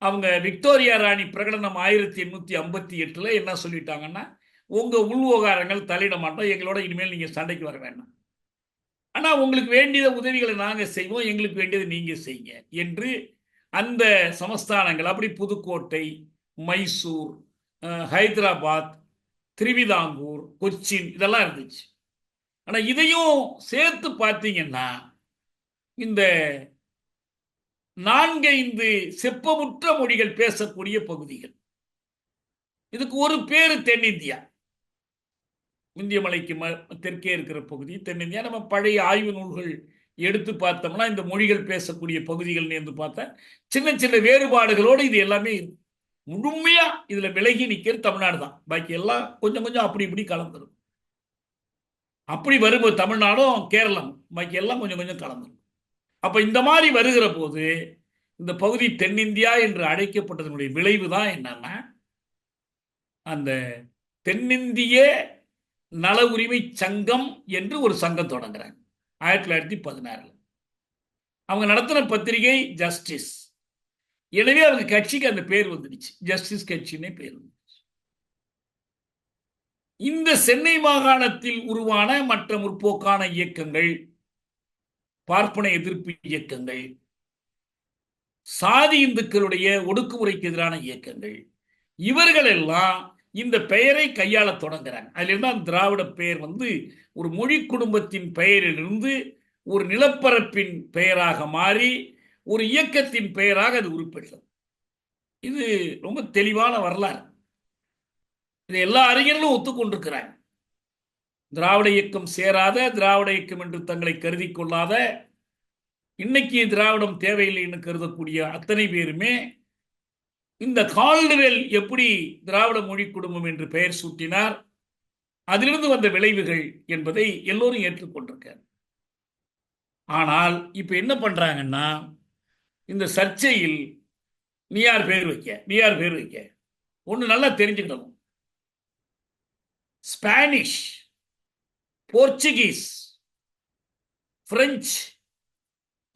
அவங்க விக்டோரியா ராணி பிரகடனம் 1858 என்ன சொல்லிட்டாங்கன்னா, உங்க உள்விவகாரங்கள் தலையிட மாட்டோம், எங்களோட இனிமேல் நீங்க சண்டைக்கு வர வேண்டாம், ஆனா உங்களுக்கு வேண்டிய உதவிகளை நாங்க செய்வோம், எங்களுக்கு வேண்டியது நீங்க செய்யுங்க என்று அந்த சமஸ்தானங்கள், அப்படி புதுக்கோட்டை, மைசூர், ஹைதராபாத், திரிவிதாங்கூர், கொச்சின் இதெல்லாம் இருந்துச்சு. ஆனா இதையும் சேர்த்து பார்த்தீங்கன்னா இந்த 4-5 செப்பமுற்ற மொழிகள் பேசக்கூடிய பகுதிகள். இதுக்கு ஒரு பேரு தென்னிந்தியா. இந்திய மலைக்கு தெற்கே இருக்கிற பகுதி தென்னிந்தியா. நம்ம பழைய ஆய்வு நூல்கள் எடுத்து பார்த்தோம்னா இந்த மொழிகள் பேசக்கூடிய பகுதிகள் என்று பார்த்தா சின்ன சின்ன வேறுபாடுகளோடு இது எல்லாமே முழுமையா இதுல விலகி நிற்கிறது தமிழ்நாடு தான். பாக்கி எல்லாம் கொஞ்சம் கொஞ்சம் அப்படி இப்படி கலந்துரும். அப்படி வரும்போது தமிழ்நாடும் கேரளம் பாக்கி எல்லாம் கொஞ்சம் கொஞ்சம் கலந்துரும். அப்ப இந்த மாதிரி வருகிற போது இந்த பகுதி தென்னிந்தியா என்று அழைக்கப்பட்டதனுடைய விளைவு தான் என்னன்னா, அந்த தென்னிந்திய நல உரிமை சங்கம் என்று ஒரு சங்கம் தொடங்குறாங்க 1916. அவங்க நடத்தின பத்திரிகை ஜஸ்டிஸ். எனவே அவங்க கட்சிக்கு அந்த பேர் வந்துடுச்சு, ஜஸ்டிஸ் கட்சின்னே பேர் வந்துடுச்சு. இந்த சென்னை மாகாணத்தில் உருவான மற்ற முற்போக்கான இயக்கங்கள், பார்ப்பன எதிர்ப்பு இயக்கங்கள், சாதி இந்துக்களுடைய ஒடுக்குமுறைக்கு எதிரான இயக்கங்கள், இவர்கள் எல்லாம் இந்த பெயரை கையாள தொடங்குறாங்க. அதுல இருந்தால் திராவிட பெயர் ஒரு மொழி குடும்பத்தின் பெயரிலிருந்து ஒரு நிலப்பரப்பின் பெயராக மாறி ஒரு இயக்கத்தின் பெயராக அது உருப்பெற்றது. இது ரொம்ப தெளிவான வரலாறு. இதை எல்லா அறிஞர்களும் ஒத்துக்கொண்டிருக்கிறாங்க. திராவிட இயக்கம் சேராத, திராவிட இயக்கம் என்று தங்களை கருதி கொள்ளாத, இன்னைக்கு திராவிடம் தேவையில்லைன்னு கருதக்கூடிய அத்தனை பேருமே இந்த கால்டுவெல் எப்படி திராவிட மொழி குடும்பம் என்று பெயர் சூட்டினார், அதிலிருந்து வந்த விளைவுகள் என்பதை எல்லோரும் ஏற்றுக்கொண்டிருக்கார். ஆனால் இப்ப என்ன பண்றாங்கன்னா, இந்த சர்ச்சையில் நீ யார் பேர் வைக்க, நீ யார் பேர் வைக்க, ஒண்ணு நல்லா தெரிஞ்சுக்கணும். ஸ்பானிஷ், போர்ச்சுகீஸ், பிரெஞ்சு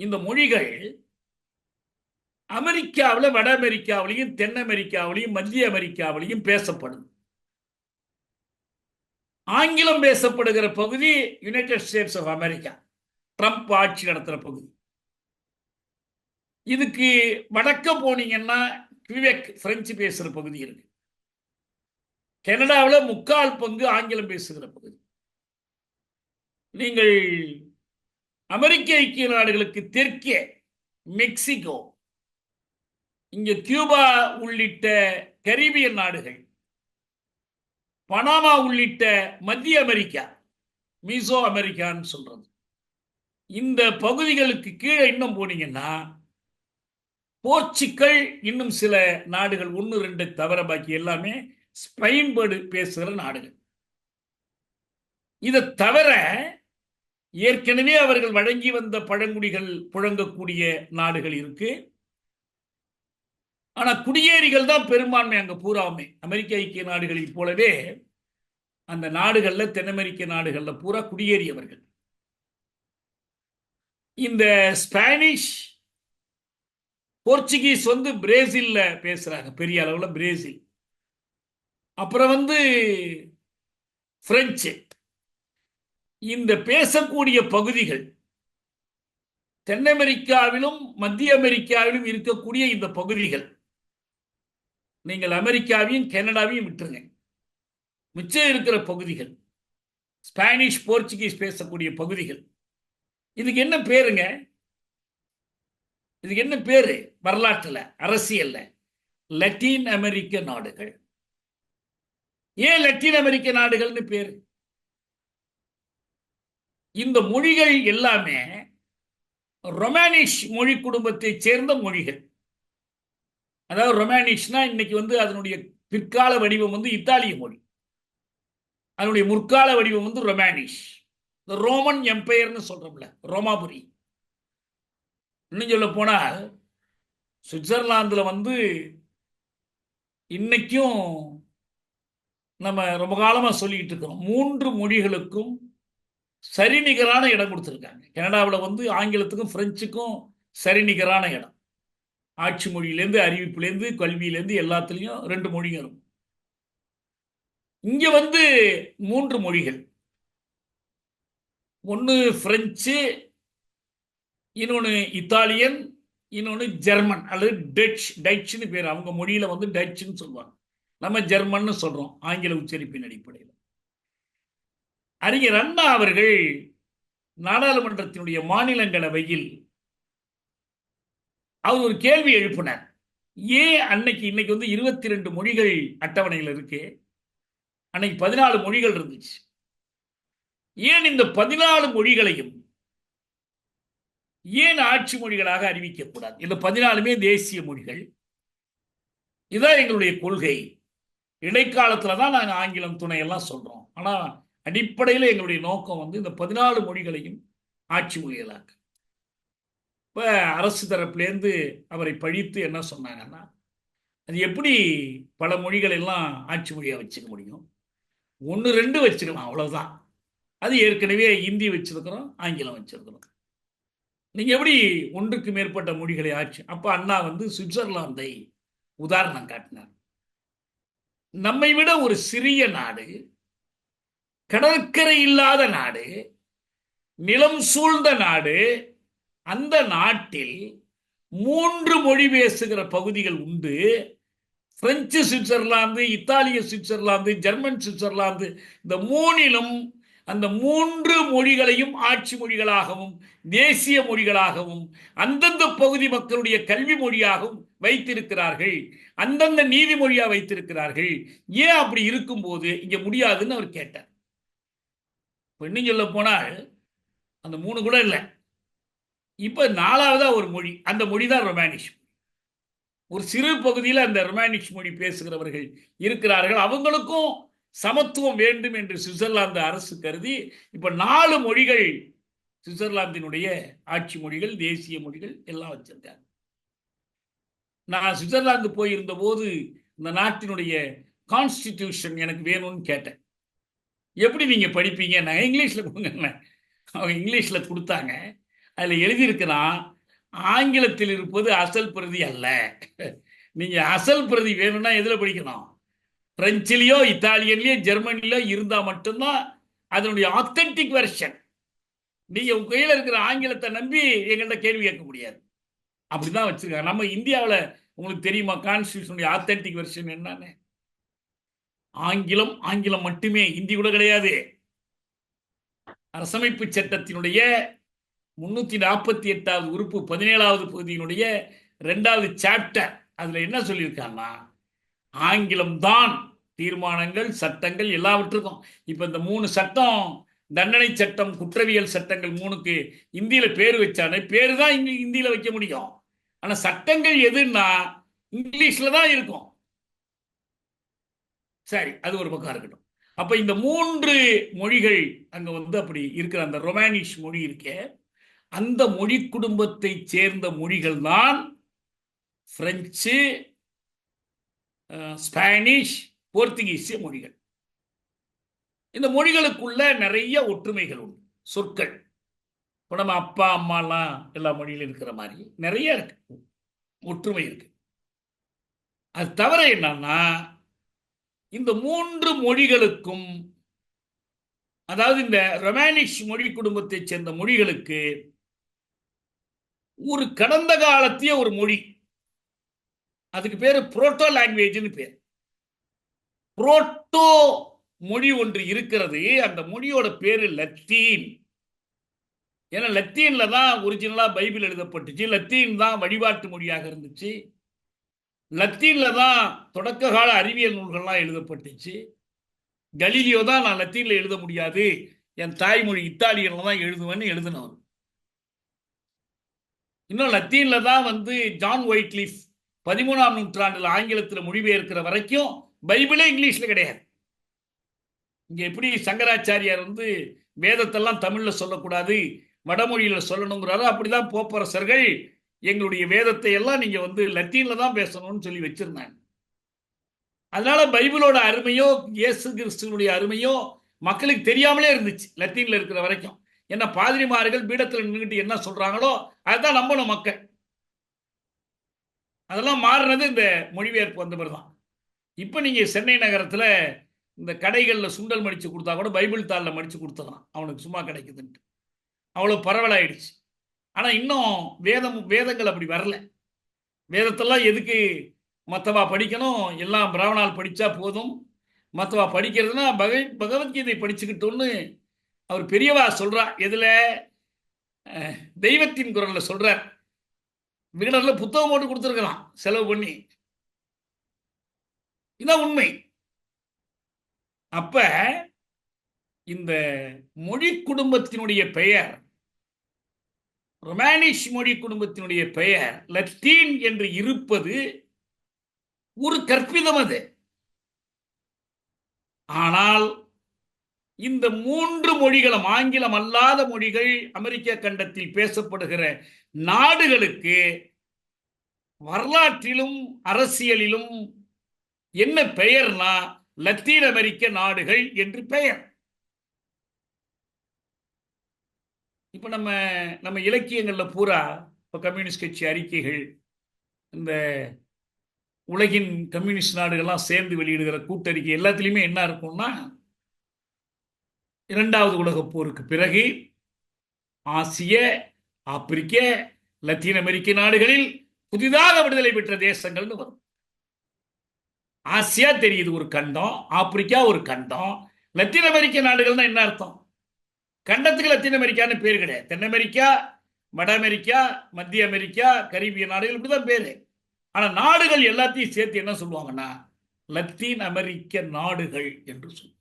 இந்த மொழிகள் அமெரிக்காவில், வட அமெரிக்காவிலையும், தென் அமெரிக்காவிலையும், மத்திய அமெரிக்காவிலையும் பேசப்படும். ஆங்கிலம் பேசப்படுகிற பகுதி United States of America, Trump ஆட்சி நடத்துற பகுதி. இதுக்கு வடக்க போனீங்கன்னா கியூபெக் பிரெஞ்சு பேசுற பகுதி இருக்கு. கனடாவில் 3/4 பங்கு ஆங்கிலம் பேசுகிற பகுதி. நீங்கள் அமெரிக்க ஐக்கிய நாடுகளுக்கு தெற்கே மெக்சிகோ, இங்க கியூபா உள்ளிட்ட கரீபியன் நாடுகள், பனாமா உள்ளிட்ட மத்திய அமெரிக்கா, மீசோ அமெரிக்கான்னு சொல்றது, இந்த பகுதிகளுக்கு கீழே இன்னும் போனீங்கன்னா போர்ச்சுக்கல், இன்னும் சில நாடுகள் 1-2 தவிர பாக்கி எல்லாமே ஸ்பெயின் வேர்டு பேசுகிற நாடுகள். இதை தவிர ஏற்கனவே அவர்கள் வழங்கி வந்த பழங்குடிகள் புழங்கக்கூடிய நாடுகள் இருக்கு. ஆனா குடியேறிகள் தான் பெரும்பான்மை அங்க பூராவுமே. அமெரிக்க ஐக்கிய நாடுகளில் போலவே அந்த நாடுகள்ல, தென் அமெரிக்க நாடுகள்ல பூரா குடியேறியவர்கள். இந்த ஸ்பானிஷ், போர்ச்சுகீஸ் பிரேசில்ல பேசுறாங்க பெரிய அளவுல, பிரேசில். அப்புறம் பிரெஞ்சு. இந்த பேசக்கூடிய பகுதிகள் தென் அமெரிக்காவிலும் மத்திய அமெரிக்காவிலும் இருக்கக்கூடிய இந்த பகுதிகள், நீங்கள் அமெரிக்காவையும் கனடாவையும் விட்டுருங்க, மிச்சம் இருக்கிற பகுதிகள் ஸ்பானிஷ் போர்ச்சுகீஸ் பேசக்கூடிய பகுதிகள், இதுக்கு என்ன பேருங்க? இதுக்கு என்ன பேரு வரலாற்றுல, அரசியல்ல? லத்தீன் அமெரிக்க நாடுகள். ஏன் லத்தீன் அமெரிக்க நாடுகள்னு பேரு? இந்த மொழிகள் எல்லாமே ரொமானிஷ் மொழி குடும்பத்தை சேர்ந்த மொழிகள். அதாவது ரொமானிஷ்னா இன்னைக்கு அதனுடைய பிற்கால வடிவம் இத்தாலிய மொழி. அதனுடைய முற்கால வடிவம் ரொமானிஷ். ரோமன் எம்பையர்னு சொல்றோம்ல, ரோமாபுரி. இன்னும் சொல்ல போனால் சுவிட்சர்லாந்துல இன்னைக்கும் நம்ம ரொம்ப காலமா சொல்லிட்டு இருக்கிறோம், 3 மொழிகளுக்கும் சரிநிகரான இடம் கொடுத்திருக்காங்க. கனடாவில் ஆங்கிலத்துக்கும் பிரெஞ்சுக்கும் சரிநிகரான இடம். ஆட்சி மொழியிலேருந்து, அறிவிப்புலேருந்து, கல்வியிலேருந்து எல்லாத்துலேயும் 2 மொழிகள். இங்க 3 மொழிகள். ஒன்று பிரெஞ்சு, இன்னொன்று இத்தாலியன், இன்னொன்று ஜெர்மன் அல்லது டச்சுன்னு பேர். அவங்க மொழியில டச்சுன்னு சொல்லுவாங்க. நம்ம ஜெர்மன் சொல்றோம் ஆங்கில உச்சரிப்பின் அடிப்படையில். அறிஞர் அண்ணா அவர்கள் நாடாளுமன்றத்தினுடைய மாநிலங்களவையில் அவர் ஒரு கேள்வி எழுப்பினார். ஏன் இன்னைக்கு 22 மொழிகள் அட்டவணையில் இருக்கு, அன்னைக்கு 14 மொழிகள் இருந்துச்சு. ஏன் இந்த 14 மொழிகளையும் ஏன் ஆட்சி மொழிகளாக அறிவிக்கக்கூடாது? இந்த 14மே தேசிய மொழிகள். இதான் எங்களுடைய கொள்கை. இடைக்காலத்துல தான் நாங்கள் ஆங்கிலம் துணையெல்லாம் சொல்றோம். ஆனா அடிப்படையில் எங்களுடைய நோக்கம் இந்த 14 மொழிகளையும் ஆட்சி மொழிகளாக. இப்ப அரசு தரப்புலேருந்து அவரை பழித்து என்ன சொன்னாங்கன்னா, அது எப்படி பல மொழிகள் எல்லாம் ஆட்சி மொழியா வச்சுக்க முடியும்? 1 2 வச்சுக்கலாம், அவ்வளவுதான். அது ஏற்கனவே இந்தி வச்சிருக்கிறோம், ஆங்கிலம் வச்சிருக்கிறோம். நீங்க எப்படி 1க்கு மேற்பட்ட மொழிகளை ஆட்சி? அப்ப அண்ணா சுவிட்சர்லாந்தை உதாரணம் காட்டினார். நம்மை விட ஒரு சிறிய நாடு, கடற்கரை இல்லாத நாடு, நிலம் சூழ்ந்த நாடு. அந்த நாட்டில் 3 மொழி பேசுகிற பகுதிகள் உண்டு. பிரெஞ்சு சுவிட்சர்லாந்து, இத்தாலிய சுவிட்சர்லாந்து, ஜெர்மன் சுவிட்சர்லாந்து, இந்த 3லும் அந்த 3 மொழிகளையும் ஆட்சி மொழிகளாகவும் தேசிய மொழிகளாகவும் அந்தந்த பகுதி மக்களுடைய கல்வி மொழியாகவும் வைத்திருக்கிறார்கள். அந்தந்த நீதிமொழியா வைத்திருக்கிறார்கள். ஏன் அப்படி இருக்கும்போது இங்க முடியாதுன்னு அவர் கேட்டார். இன்னும் சொல்ல போனால் அந்த 3 கூட இல்லை. இப்ப 4வதா ஒரு மொழி, அந்த மொழி தான் ரொமானிஷ். ஒரு சிறு பகுதியில் அந்த ரொமானிஷ் மொழி பேசுகிறவர்கள் இருக்கிறார்கள். அவங்களுக்கும் சமத்துவம் வேண்டும் என்று சுவிட்சர்லாந்து அரசு கருதி இப்ப 4 மொழிகள் சுவிட்சர்லாந்தினுடைய ஆட்சி மொழிகள், தேசிய மொழிகள் எல்லாம் வச்சிருக்காங்க. நான் சுவிட்சர்லாந்து போயிருந்த போது இந்த நாட்டினுடைய கான்ஸ்டிடியூஷன் எனக்கு வேணும்னு கேட்டேன். எப்படி நீங்க படிப்பீங்க? நான் இங்கிலீஷ்ல கொடுங்க. அவங்க இங்கிலீஷ்ல கொடுத்தாங்க. அதுல எழுதியிருக்கிறான், ஆங்கிலத்தில் இருப்பது அசல் பிரதி அல்ல. நீங்க அசல் பிரதி வேணும்னா எதுல படிக்கணும்? பிரெஞ்சிலேயோ இத்தாலியன்லயோ ஜெர்மனிலயோ இருந்தா மட்டும்தான் அதனுடைய ஆத்தென்டிக் வெர்ஷன். நீங்க உங்க கையில இருக்கிற ஆங்கிலத்தை நம்பி எங்கள்கிட்ட கேள்வி கேட்க முடியாது. அப்படிதான் வச்சிருக்காங்க. நம்ம இந்தியாவில் உங்களுக்கு தெரியுமா கான்ஸ்டிடியூஷனுடைய ஆத்தென்டிக் வெர்ஷன் என்னன்னு? ஆங்கிலம், ஆங்கிலம் மட்டுமே, இந்தி கூட கிடையாது. அரசமைப்பு சட்டத்தினுடைய 348வது உறுப்பு 17வது பகுதியினுடைய 2வது சாப்டர், அதுல என்ன சொல்லியிருக்காங்கன்னா, ஆங்கிலம் தான் தீர்மானங்கள், சட்டங்கள் எல்லாவற்றுக்கும். இப்ப இந்த 3 சட்டம், தண்டனை சட்டம், குற்றவியல் சட்டங்கள் 3க்கு இந்தியில பேர் வச்சானே, பேரு தான் இந்தியில வைக்க முடியும். ஆனா சட்டங்கள் எதுன்னா இங்கிலீஷ்ல தான் இருக்கும். சரி, அது ஒரு பக்கம் இருக்கட்டும். அப்ப இந்த 3 மொழிகள் அங்க அப்படி இருக்கிற அந்த ரொமானிஷ் மொழி இருக்கே, அந்த மொழி குடும்பத்தை சேர்ந்த மொழிகள் தான் பிரெஞ்சு, ஸ்பானிஷ், போர்த்துகீசிய மொழிகள். இந்த மொழிகளுக்குள்ள நிறைய ஒற்றுமைகள் உண்டு. சொற்கள் இப்போ நம்ம அப்பா அம்மாலாம் எல்லா மொழியிலும் இருக்கிற மாதிரி நிறைய இருக்கு, ஒற்றுமை இருக்கு. அது தவிர என்னன்னா, இந்த 3 மொழிகளுக்கும் அதாவது இந்த ரொமானிஷ் மொழி குடும்பத்தைச் சேர்ந்த மொழிகளுக்கு ஒரு கடந்த காலத்திய ஒரு மொழி, அதுக்கு பேரு புரோட்டோ லாங்குவேஜ்னு பேர். புரோட்டோ மொழி ஒன்று இருக்கிறது. அந்த மொழியோட பேரு லத்தீன். ஏன்னா லத்தீன்ல தான் ஒரிஜினலா பைபிள் எழுதப்பட்டுச்சு. லத்தீன் தான் வழிபாட்டு மொழியாக இருந்துச்சு. லத்தீன்ல தான் தொடக்க கால அறிவியல் நூல்கள்லாம் எழுதப்பட்டுச்சு. கலீலியோ தான் நான் லத்தீன்ல எழுத முடியாது, என் தாய்மொழி இத்தாலியன்ல தான் எழுதுவேன்னு எழுதினவர். இன்னும் லத்தீன்ல தான் வந்து ஜான் ஒயிட்லிஃப் 13ஆம் நூற்றாண்டில் ஆங்கிலத்தில் மொழிபெயர்க்கிற வரைக்கும் பைபிளே இங்கிலீஷ்ல கிடையாது. இங்க எப்படி சங்கராச்சாரியார் வந்து வேதத்தெல்லாம் தமிழ்ல சொல்லக்கூடாது, வடமொழியில சொல்லணுங்கிறாரோ, அப்படிதான் போப்பரசர்கள் எங்களுடைய வேதத்தை எல்லாம் நீங்க வந்து லத்தீன்ல தான் பேசணும்னு சொல்லி வச்சிருந்தாங்க. அதனால பைபிளோட அருமையோ இயேசு கிறிஸ்துவனுடைய அருமையோ மக்களுக்கு தெரியாமலே இருந்துச்சு லத்தீன்ல இருக்கிற வரைக்கும். என்ன பாதிரிமார்கள் பீடத்தில் நின்றுட்டு என்ன சொல்றாங்களோ அதுதான் நம்பணும் மக்கள். அதெல்லாம் மாறினது இந்த மொழிபெயர்ப்பு வந்த பிறகு தான். இப்போ நீங்க சென்னை நகரத்தில் இந்த கடைகளில் சுண்டல் மடிச்சு கொடுத்தா கூட பைபிள் தாளில் மடிச்சு கொடுத்தலாம், அவனுக்கு சும்மா கிடைக்குதுன்ட்டு. அவ்வளோ பரவலாயிடுச்சு. ஆனால் இன்னும் வேதங்கள் அப்படி வரல. வேதத்தெல்லாம் எதுக்கு மற்றவா படிக்கணும், எல்லாம் பிராமணால் படித்தா போதும், மற்றவா படிக்கிறதுனா பகவத்கீதை படிச்சுக்கிட்டோன்னு அவர் பெரியவா சொல்றா. எதுல? தெய்வத்தின் குரல்ல சொல்றார். விகடன்ல புத்தகம் போட்டு கொடுத்துருக்கலாம் செலவு பண்ணி. இதான் உண்மை. அப்ப இந்த மொழி குடும்பத்தினுடைய பெயர், ரொமானிஷ் மொழி குடும்பத்தினுடைய பெயர் லத்தீன் என்று இருப்பது ஒரு கற்பிதம் அது. ஆனால் இந்த 3 மொழிகளும் ஆங்கிலம் அல்லாத மொழிகள் அமெரிக்க கண்டத்தில் பேசப்படுகிற நாடுகளுக்கு வரலாற்றிலும் அரசியலிலும் என்ன பெயர்னா லத்தீன் அமெரிக்க நாடுகள் என்று பெயர். இப்ப நம்ம நம்ம இலக்கியங்கள்ல பூரா இப்ப கம்யூனிஸ்ட் கட்சி அறிக்கைகள், இந்த உலகின் கம்யூனிஸ்ட் நாடுகள்லாம் சேர்ந்து வெளியிடுகிற கூட்டறிக்கை எல்லாத்துலேயுமே என்ன இருக்கும்னா, 2வது உலகப் போருக்கு பிறகு ஆசிய, ஆப்பிரிக்க, லத்தீன் அமெரிக்க நாடுகளில் புதிதாக விடுதலை பெற்ற தேசங்கள்னு வரும். ஆசியா தெரியுது ஒரு கண்டம், ஆப்பிரிக்கா ஒரு கண்டம், லத்தீன் அமெரிக்க நாடுகள்னா என்ன அர்த்தம்? கண்டத்துக்கு லத்தீன் அமெரிக்கான்னு பேர் கிடையாது. தென் அமெரிக்கா, வட அமெரிக்கா, மத்திய அமெரிக்கா, கரீபிய நாடுகள் இப்படிதான் பேரு. ஆனா நாடுகள் எல்லாத்தையும் சேர்த்து என்ன சொல்லுவாங்கன்னா லத்தீன் அமெரிக்க நாடுகள் என்று சொல்லுவாங்க.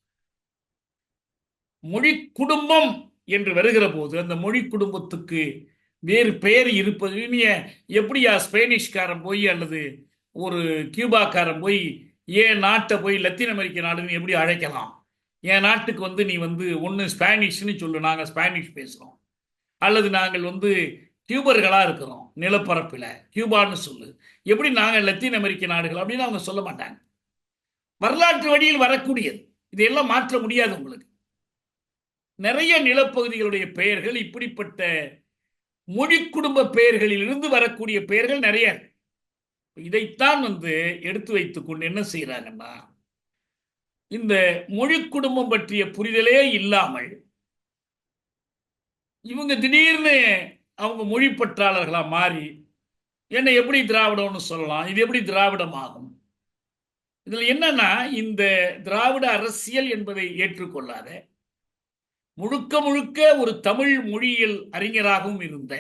மொழி குடும்பம் என்று வருகிற போது அந்த மொழி குடும்பத்துக்கு வேறு பெயர் இருப்பது. எப்படியா ஸ்பெயினிஷ்காரன் போய் அல்லது ஒரு கியூபாக்காரன் போய் ஏன் நாட்டை போய் லத்தீன் அமெரிக்க நாடுன்னு எப்படி அழைக்கலாம்? என் நாட்டுக்கு வந்து நீ வந்து ஒன்று ஸ்பானிஷ்னு சொல்லு, நாங்கள் ஸ்பானிஷ் பேசுகிறோம், அல்லது நாங்கள் வந்து கியூபர்களாக இருக்கிறோம் நிலப்பரப்பில், கியூபான்னு சொல்லு. எப்படி நாங்கள் லத்தீன் அமெரிக்க நாடுகள் அப்படின்னு அவங்க சொல்ல மாட்டாங்க. வரலாற்று வழியில் வரக்கூடியது, இதையெல்லாம் மாற்ற முடியாது. உங்களுக்கு நிறைய நிலப்பகுதிகளுடைய பெயர்கள் இப்படிப்பட்ட மொழி குடும்ப பெயர்களில் இருந்து வரக்கூடிய பெயர்கள் நிறைய. இதைத்தான் வந்து எடுத்து வைத்துக் கொண்டு என்ன செய்யறாங்கன்னா, இந்த மொழி குடும்பம் பற்றிய புரிதலே இல்லாமல் இவங்க திடீர்னு அவங்க மொழி பற்றாளர்களா மாறி என்ன எப்படி திராவிடம்னு சொல்லலாம், இது எப்படி திராவிடம் ஆகும்? இதுல என்னன்னா, இந்த திராவிட அரசியல் என்பதை ஏற்றுக்கொள்ளாத, முழுக்க முழுக்க ஒரு தமிழ் மொழியியல் அறிஞராகவும் இருந்த,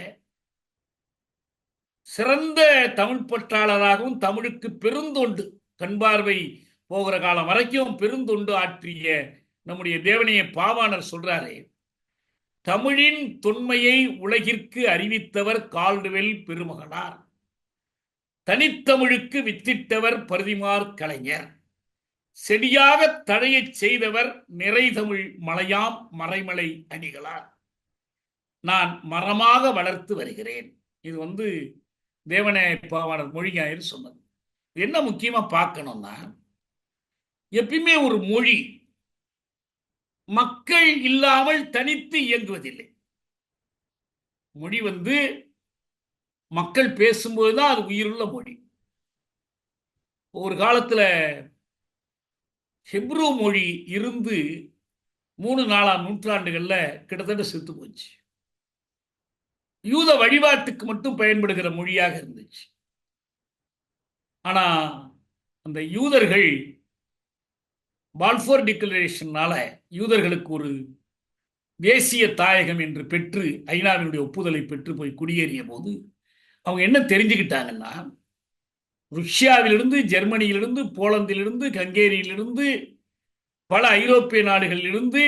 சிறந்த தமிழ் பற்றாளராகவும் தமிழுக்கு பெருந்தொண்டு, கண் பார்வை போகிற காலம் வரைக்கும் பெருந்தொண்டு ஆற்றிய நம்முடைய தேவனைய பாவாணர் சொல்றாரு, தமிழின் தொன்மையை உலகிற்கு அறிவித்தவர் கால்டுவெல் பெருமகனார், தனித்தமிழுக்கு வித்திட்டவர் பரிதிமார் கலைஞர், செடியாக தழையச் செய்தவர் நிறைதமிழ் மலையாம் மறைமலை அணிகளார், நான் மரமாக வளர்த்து வருகிறேன். இது வந்து தேவநாய பாவாணர் மொழிஞாயிறு சொன்னது. என்ன முக்கியமா பார்க்கணும்னா, எப்பயுமே ஒரு மொழி மக்கள் இல்லாமல் தனித்து இயங்குவதில்லை. மொழி வந்து மக்கள் பேசும்போதுதான் அது உயிருள்ள மொழி. ஒரு காலத்துல ஹெப்ரு மொழி இருந்து 3-4ஆம் நூற்றாண்டுகள்ல கிட்டத்தட்ட செத்து போச்சு. யூத வழிபாட்டுக்கு மட்டும் பயன்படுகிற மொழியாக இருந்துச்சு. ஆனா அந்த யூதர்கள் பால்ஃபோர் டிக்ளரேஷனால யூதர்களுக்கு ஒரு தேசிய தாயகம் என்று பெற்று ஐநாவினுடைய ஒப்புதலை பெற்று போய் குடியேறிய போது அவங்க என்ன தெரிஞ்சுக்கிட்டாங்கன்னா, ருஷ்யாவிலிருந்து, ஜெர்மனியிலிருந்து, போலந்திலிருந்து, ஹங்கேரியிலிருந்து, பல ஐரோப்பிய நாடுகளிலிருந்து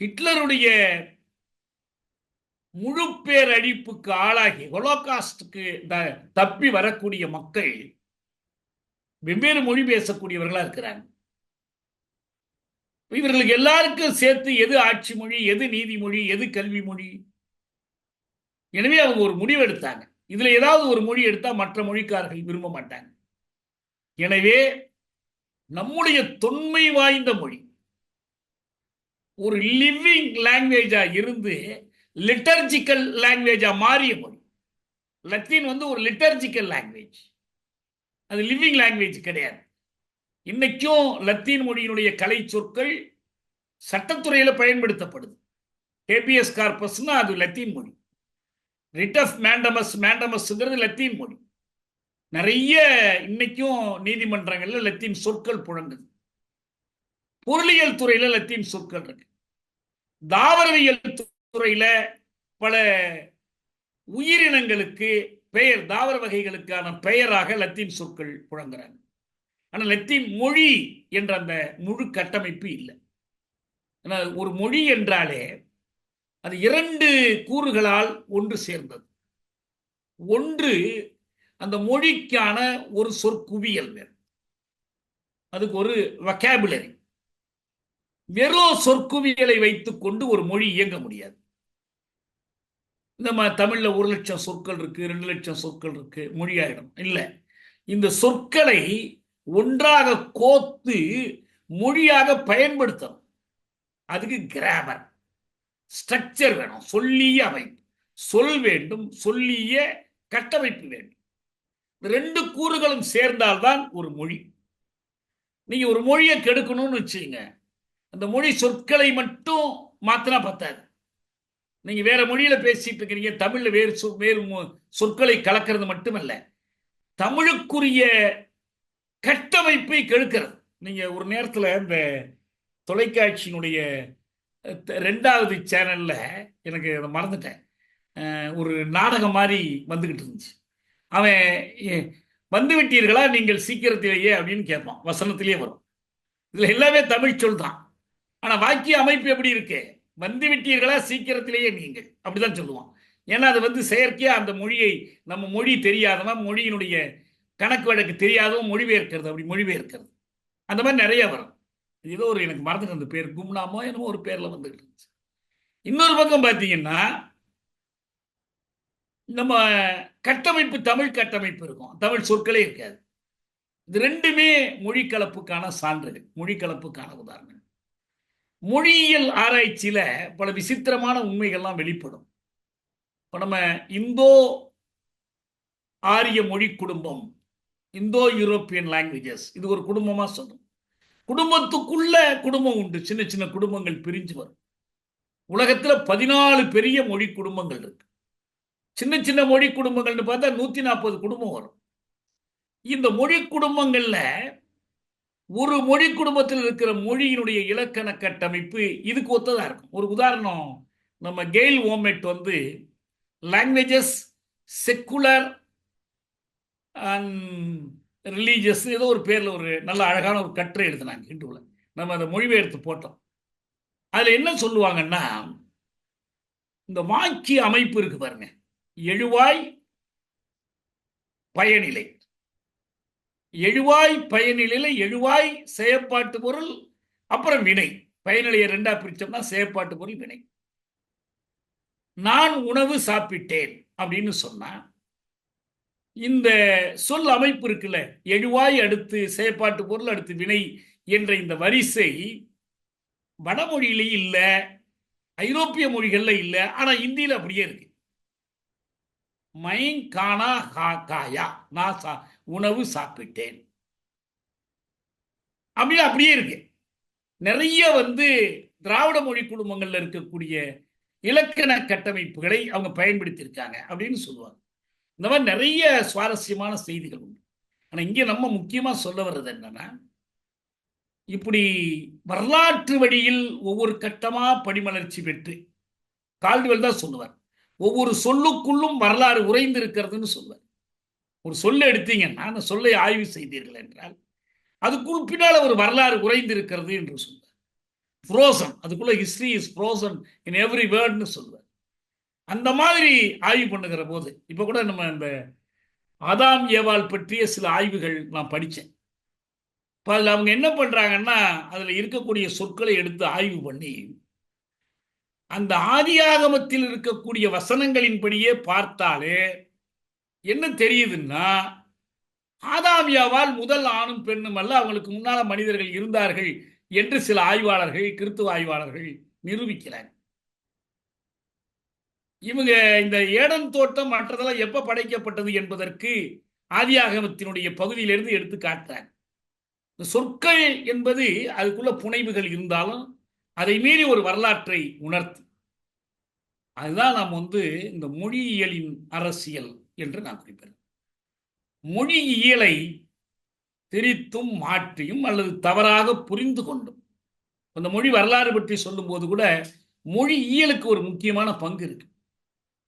ஹிட்லருடைய முழு பேரழிப்புக்கு ஆளாகி ஹொலோகாஸ்டுக்கு தப்பி வரக்கூடிய மக்கள் வெவ்வேறு மொழி பேசக்கூடியவர்களா இருக்கிறாங்க. இவர்களுக்கு எல்லாருக்கும் சேர்த்து எது ஆட்சி மொழி, எது நீதிமொழி, எது கல்வி மொழி? எனவே அவங்க ஒரு முடிவு எடுத்தாங்க. இதுல ஏதாவது ஒரு மொழி எடுத்தா மற்ற மொழிக்காரர்கள் விரும்ப மாட்டாங்க. எனவே நம்முடைய தொன்மை வாய்ந்த மொழி ஒரு லிவிங் லாங்குவேஜா இருந்து லிட்டர்ஜிக்கல் லாங்குவேஜா மாறிய மொழி. லத்தீன் ஒரு லிட்டர்ஜிக்கல் லாங்குவேஜ், அது லிவிங் லாங்குவேஜ் கிடையாது. இன்னைக்கும் லத்தீன் மொழியினுடைய கலை சொற்கள் சட்டத்துறையில் பயன்படுத்தப்படுது. ஹேபியஸ் கார்பஸ்னா அது லத்தீன் மொழி. ரிட் ஆஃப் மேண்டமஸ், மேண்டமஸ்ங்கிறது லத்தீன் மொழி. நிறைய இன்னைக்கும் நீதிமன்றங்கள்ல லத்தீன் சொற்கள் புழங்குது. பொருளியல் துறையில லத்தீன் சொற்கள் இருக்கு. தாவரவியல் துறையில பல உயிரினங்களுக்கு பெயர், தாவர வகைகளுக்கான பெயராக லத்தீன் சொற்கள் புழங்குறாங்க. ஆனால் லத்தீன் மொழி என்ற அந்த முழு கட்டமைப்பு இல்லை. ஒரு மொழி என்றாலே அது 2 கூறுகளால் ஒன்று சேர்ந்தது. ஒன்று அந்த மொழிக்கான ஒரு சொற்குவியல் வேறு, அதுக்கு ஒரு வொக்காபுலரி. வெறும் சொற்குவியலை வைத்துக் கொண்டு ஒரு மொழி இயங்க முடியாது. நம்ம தமிழ்ல 1,00,000 சொற்கள் இருக்கு, 2,00,000 சொற்கள் இருக்கு, மொழியாயிடும் இல்ல. இந்த சொற்களை ஒன்றாக கோத்து மொழியாக பயன்படுத்தணும். அதுக்கு கிராமர், ஸ்ட்ரக்சர் வேணும், சொல்லிய அமைப்பு, சொல் வேண்டும், சொல்லிய கட்டமைப்பு வேண்டும். 2 கூறுகளும் சேர்ந்தால்தான் ஒரு மொழி. நீங்க ஒரு மொழியை கெடுக்கணும்னு வச்சுங்க, அந்த மொழி சொற்களை மட்டும் மாத்தினா பத்தாது. நீங்க வேற மொழியில பேசிட்டு இருக்கிறீங்க, தமிழ்ல வேறு சொற்களை கலக்கிறது மட்டுமல்ல, தமிழுக்குரிய கட்டமைப்பை கெடுக்கிறது. நீங்க ஒரு நேரத்தில் இந்த தொலைக்காட்சியினுடைய 2வது சேனல்ல, எனக்கு மறந்துட்டேன், ஒரு நாடகம் மாதிரி வந்துகிட்டு இருந்துச்சு. அவன் வந்து விட்டீர்களா நீங்கள் சீக்கிரத்திலேயே அப்படின்னு கேட்பான். வசனத்திலேயே வரும். இதுல எல்லாமே தமிழ் சொல் தான். ஆனா வாக்கிய அமைப்பு எப்படி இருக்கு? வந்து விட்டீர்களா சீக்கிரத்திலேயே நீங்கள், அப்படிதான் சொல்லுவான். ஏன்னா அது செயற்கையா அந்த மொழியை, நம்ம மொழி தெரியாதவன், மொழியினுடைய கணக்கு வழக்கு தெரியாதவன் மொழிபெயர்க்கிறது, அப்படி மொழிபெயர்க்கிறது. அந்த மாதிரி நிறைய வரும். ஏதோ ஒரு எனக்கு மறந்துட்டு அந்த பேர், கும்னாமோ என்னமோ ஒரு பேர்ல வந்துகிட்டு இருந்துச்சு. இன்னொரு பக்கம் பார்த்தீங்கன்னா நம்ம கட்டமைப்பு, தமிழ் கட்டமைப்பு இருக்கும், தமிழ் சொற்களே இருக்காது. இது 2மே மொழி கலப்புக்கான சான்றுகள், மொழி கலப்புக்கான உதாரணம். மொழியியல் ஆராய்ச்சியில பல விசித்திரமான உண்மைகள்லாம் வெளிப்படும். இப்ப நம்ம இந்தோ ஆரிய மொழி குடும்பம், இந்தோ யூரோப்பியன் லாங்குவேஜஸ், இது ஒரு குடும்பமா சொல்லும். குடும்பத்துக்குள்ள குடும்பம் உண்டு, சின்ன சின்ன குடும்பங்கள் பிரிஞ்சு வரும். உலகத்துல 14 பெரிய மொழி குடும்பங்கள் இருக்கு. சின்ன சின்ன மொழி குடும்பங்கள்னு பார்த்தா 140 குடும்பம் வரும். இந்த மொழி குடும்பங்கள்ல ஒரு மொழி குடும்பத்தில் இருக்கிற மொழியினுடைய இலக்கண கட்டமைப்பு இதுக்கு ஒத்ததா இருக்கும். ஒரு உதாரணம், நம்ம Gail Omvedt languages secular and religious ஏதோ ஒரு பேர்ல ஒரு நல்ல அழகான ஒரு கட்டுரை எழுதினாங்க ஹிந்துவில். நம்ம அதை மொழிபெயர்த்து போட்டோம். அதுல என்ன சொல்லுவாங்கன்னா, இந்த வாக்கிய அமைப்பு இருக்கு பாருங்க, எழுவாய் பயனிலை, எழுவாய் பயனிலையில எழுவாய் செயற்பாட்டு பொருள், அப்புறம் வினை. பயனிலையை 2ஆ பிரிச்சோம்னா செயற்பாட்டு பொருள், வினை. நான் உணவு சாப்பிட்டேன் அப்படின்னு சொன்னா, இந்த சொல் அமைப்பு இருக்குல்ல, எழுவாய் அடுத்து செயற்பாட்டு பொருள் அடுத்து வினை என்ற இந்த வரிசை வடமொழியிலே இல்ல, ஐரோப்பிய மொழிகள்ல இல்ல, ஆனா இந்தியில அப்படியே இருக்கு. மைன் கானா காயா, நான் உணவு சாப்பிட்டேன் அப்படின்னு அப்படியே இருக்கு. நிறைய திராவிட மொழி குடும்பங்கள்ல இருக்கக்கூடிய இலக்கண கட்டமைப்புகளை அவங்க பயன்படுத்தியிருக்காங்க அப்படின்னு சொல்லுவாங்க. இந்த மாதிரி நிறைய சுவாரஸ்யமான செய்திகள் உண்டு. ஆனா இங்க நம்ம முக்கியமா சொல்ல வர்றது என்னன்னா, இப்படி வரலாற்று வழியில் ஒவ்வொரு கட்டமா படிமலர்ச்சி பெற்று கால்டுவெல் தான் சொல்லுவார், ஒவ்வொரு சொல்லுக்குள்ளும் வரலாறு உறைந்து இருக்கிறதுன்னு சொல்லுவார். ஒரு சொல்லை எடுத்தீங்கன்னா அந்த சொல்லை ஆய்வு செய்தீர்கள் என்றால் அதுக்குள் பின்னால ஒரு வரலாறு உறைந்து இருக்கிறது என்று சொல்லுவார். ஃப்ரோசன், அதுக்குள்ள history is frozen in every வேர்ட்னு சொல்லுவார். அந்த மாதிரி ஆய்வு பண்ணுகிற போது இப்ப கூட நம்ம இந்த ஆதாம் ஏவாள் பற்றிய சில ஆய்வுகள் நான் படித்தேன். அதில் அவங்க என்ன பண்றாங்கன்னா, அதுல இருக்கக்கூடிய சொற்களை எடுத்து ஆய்வு பண்ணி அந்த ஆதியாகமத்தில் இருக்கக்கூடிய வசனங்களின்படியே பார்த்தாலே என்ன தெரியுதுன்னா, ஆதாம் ஏவாள் முதல் ஆணும் பெண்ணும் அல்ல, அவங்களுக்கு முன்னால மனிதர்கள் இருந்தார்கள் என்று சில ஆய்வாளர்கள், கிறித்துவ ஆய்வாளர்கள் நிரூபிக்கிறாங்க. இவங்க இந்த ஏடன் தோட்டம் மற்றதெல்லாம் எப்ப படைக்கப்பட்டது என்பதற்கு ஆதியாகமத்தினுடைய பகுதியிலிருந்து எடுத்து காட்டுறாங்க. சொற்கள் என்பது அதுக்குள்ள புனைவுகள் இருந்தாலும் அதை மீறி ஒரு வரலாற்றை உணர்த்து. அதுதான் நாம் இந்த மொழியியலின் அரசியல் என்று நான் குறிப்பிடுறேன். மொழியியலை திரித்தும் மாற்றியும் அல்லது தவறாக புரிந்து கொண்டும் அந்த மொழி வரலாறு பற்றி சொல்லும் போது கூட மொழியியலுக்கு ஒரு முக்கியமான பங்கு இருக்கு.